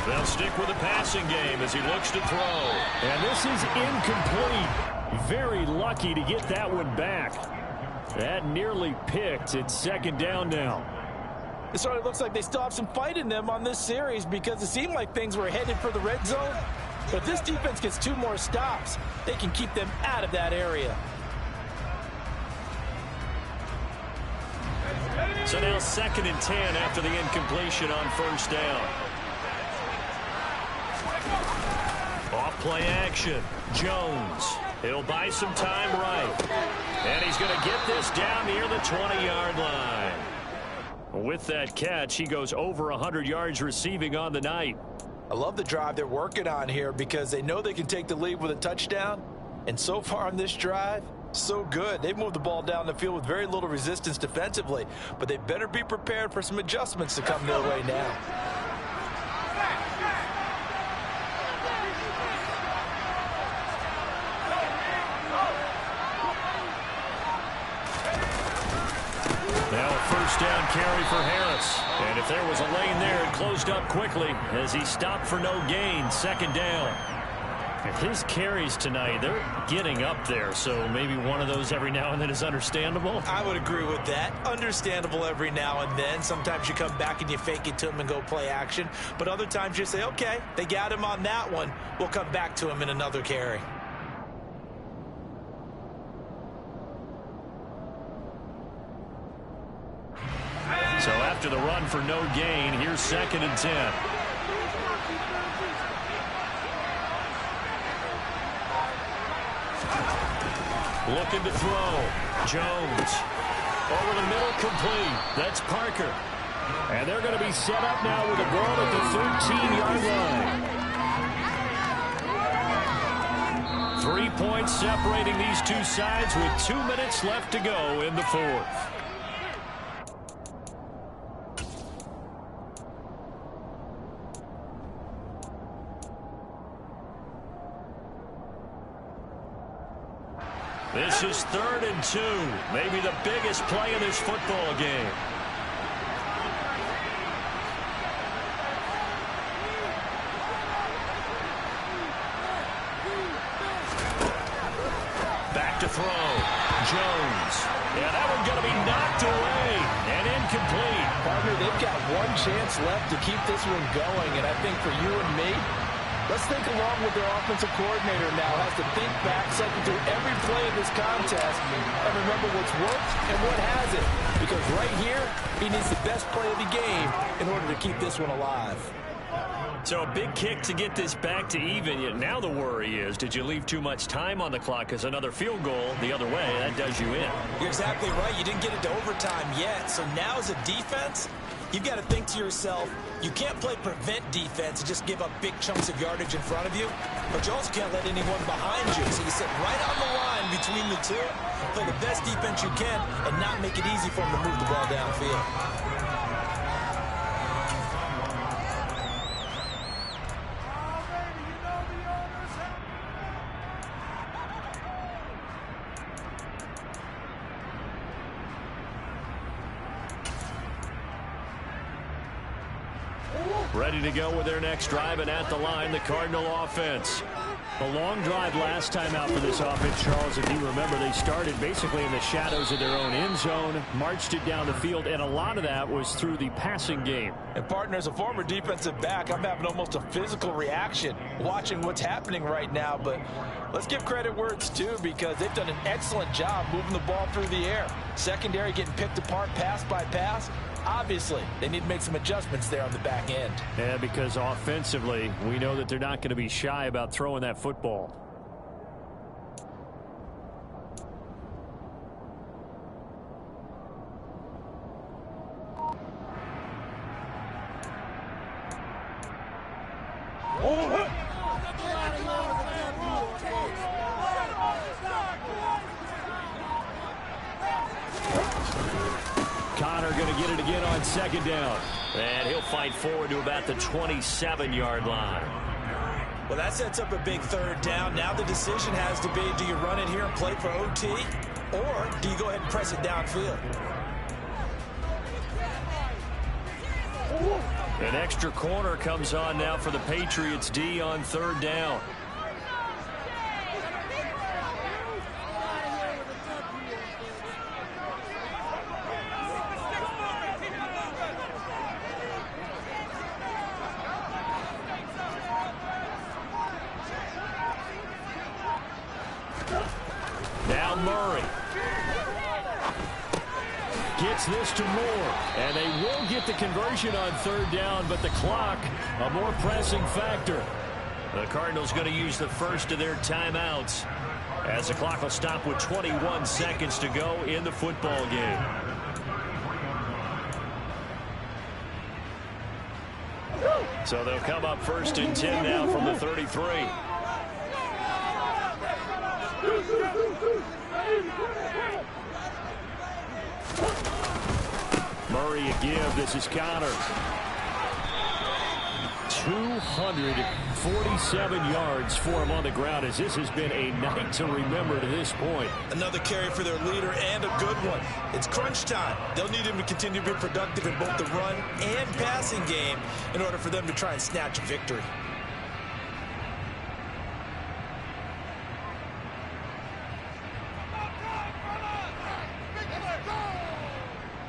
[SPEAKER 1] They'll stick with the passing game as he looks to throw. And this is incomplete. Very lucky to get that one back. That nearly picked. It's 2nd down now.
[SPEAKER 2] It sort of looks like they still have some fight in them on this series because it seemed like things were headed for the red zone. But if this defense gets 2 more stops, they can keep them out of that area.
[SPEAKER 1] So now 2nd and 10 after the incompletion on first down. Off play action. Jones. He'll buy some time right. And he's going to get this down near the 20-yard line. With that catch, he goes over 100 yards receiving on the night.
[SPEAKER 2] I love the drive they're working on here because they know they can take the lead with a touchdown. And so far on this drive, so good. They've moved the ball down the field with very little resistance defensively, but they better be prepared for some adjustments to come their way now.
[SPEAKER 1] first down carry for Harris. And if there was a lane there, it closed up quickly as he stopped for no gain. Second down. And his carries tonight, they're getting up there. So maybe one of those every now and then is understandable.
[SPEAKER 2] I would agree with that. Understandable every now and then. Sometimes you come back and you fake it to him and go play action. But other times you say, okay, they got him on that one. We'll come back to him in another carry.
[SPEAKER 1] So after the run for no gain, here's 2nd and 10. Looking to throw. Jones. Over the middle, complete. That's Parker. And they're going to be set up now with a ball at the 13-yard line. 3 points separating these two sides with 2 minutes left to go in the fourth. This is 3rd and 2. Maybe the biggest play in this football game. Back to throw. Jones. Yeah, that one's going to be knocked away and incomplete.
[SPEAKER 3] Partner, they've got one chance left to keep this one going, and I think for you and me, let's think along with their offensive coordinator now. Has to think back, cycle through every play of this contest, and remember what's worked and what hasn't. Because right here, he needs the best play of the game in order to keep this one alive.
[SPEAKER 1] So a big kick to get this back to even. Yet now the worry is, did you leave too much time on the clock? Because another field goal the other way, that does you in.
[SPEAKER 2] You're exactly right. You didn't get it to overtime yet. So now as a defense, you've got to think to yourself, you can't play prevent defense and just give up big chunks of yardage in front of you, but you also can't let anyone behind you. So you sit right on the line between the two, play the best defense you can, and not make it easy for them to move the ball downfield.
[SPEAKER 1] Ready to go with their next drive, and at the line, the Cardinal offense. A long drive last time out for this offense, Charles. If you remember, they started basically in the shadows of their own end zone, marched it down the field, and a lot of that was through the passing game.
[SPEAKER 3] And partner, as a former defensive back, I'm having almost a physical reaction watching what's happening right now. But let's give credit where it's due, because they've done an excellent job moving the ball through the air. Secondary getting picked apart pass by pass. Obviously, they need to make some adjustments there on the back end.
[SPEAKER 1] Yeah, because offensively, we know that they're not going to be shy about throwing that football. Second down, and he'll fight forward to about the 27-yard line.
[SPEAKER 2] Well, that sets up a big 3rd down. Now the decision has to be, do you run it here and play for OT, or do you go ahead and press it downfield?
[SPEAKER 1] An extra corner comes on now for the Patriots D on 3rd down. Now Murray gets this to Moore, and they will get the conversion on 3rd down, but the clock, a more pressing factor. The Cardinals going to use the first of their timeouts as the clock will stop with 21 seconds to go in the football game. So they'll come up 1st and 10 now from the 33. Murray a give. This is Connor. 247 yards for him on the ground, as this has been a night to remember to this point.
[SPEAKER 2] Another carry for their leader, and a good one. It's crunch time. They'll need him to continue to be productive in both the run and passing game in order for them to try and snatch a victory.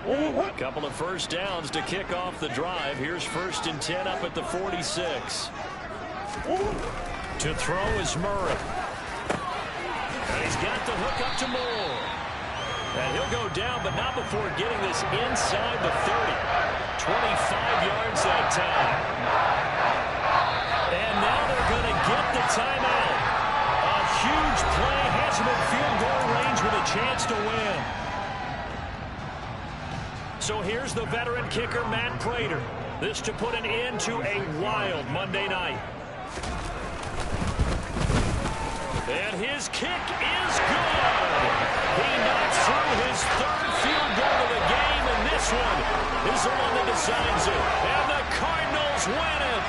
[SPEAKER 1] A couple of first downs to kick off the drive. Here's 1st and 10 up at the 46. To throw is Murray. And he's got the hook up to Moore. And he'll go down, but not before getting this inside the 30. 25 yards that time. And now they're going to get the timeout. A huge play has him in field goal range with a chance to win. So here's the veteran kicker, Matt Prater. This to put an end to a wild Monday night. And his kick is good. He knocks through his 3rd field goal of the game, and this one is the one that decides it. And the Cardinals win it.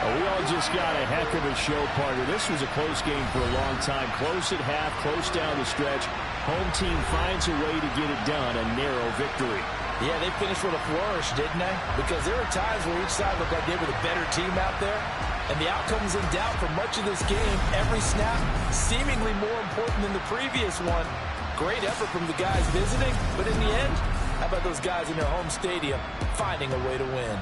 [SPEAKER 3] We all just got a heck of a show, partner. This was a close game for a long time. Close at half, close down the stretch. Home team finds a way to get it done, a narrow victory.
[SPEAKER 2] Yeah, they finished with a flourish, didn't they? Because there were times where each side looked like they were the better team out there. And the outcome's in doubt for much of this game. Every snap seemingly more important than the previous one. Great effort from the guys visiting. But in the end, how about those guys in their home stadium finding a way to win?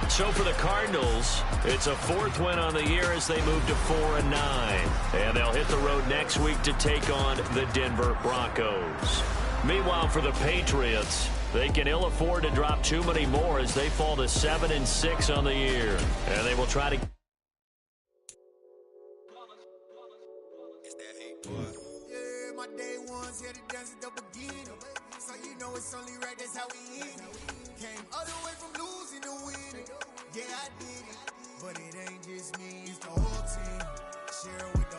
[SPEAKER 1] So for the Cardinals, it's a 4th win on the year as they move to 4-9. And they'll hit the road next week to take on the Denver Broncos. Meanwhile, for the Patriots, they can ill afford to drop too many more as they fall to 7-6 on the year. And they will try to...
[SPEAKER 4] Yeah, my day one's here to dance at the beginning. So you know it's only right, that's how we end it. Came all the way from losing to winning. Yeah, I did it. But it ain't just me, it's the whole team. Share with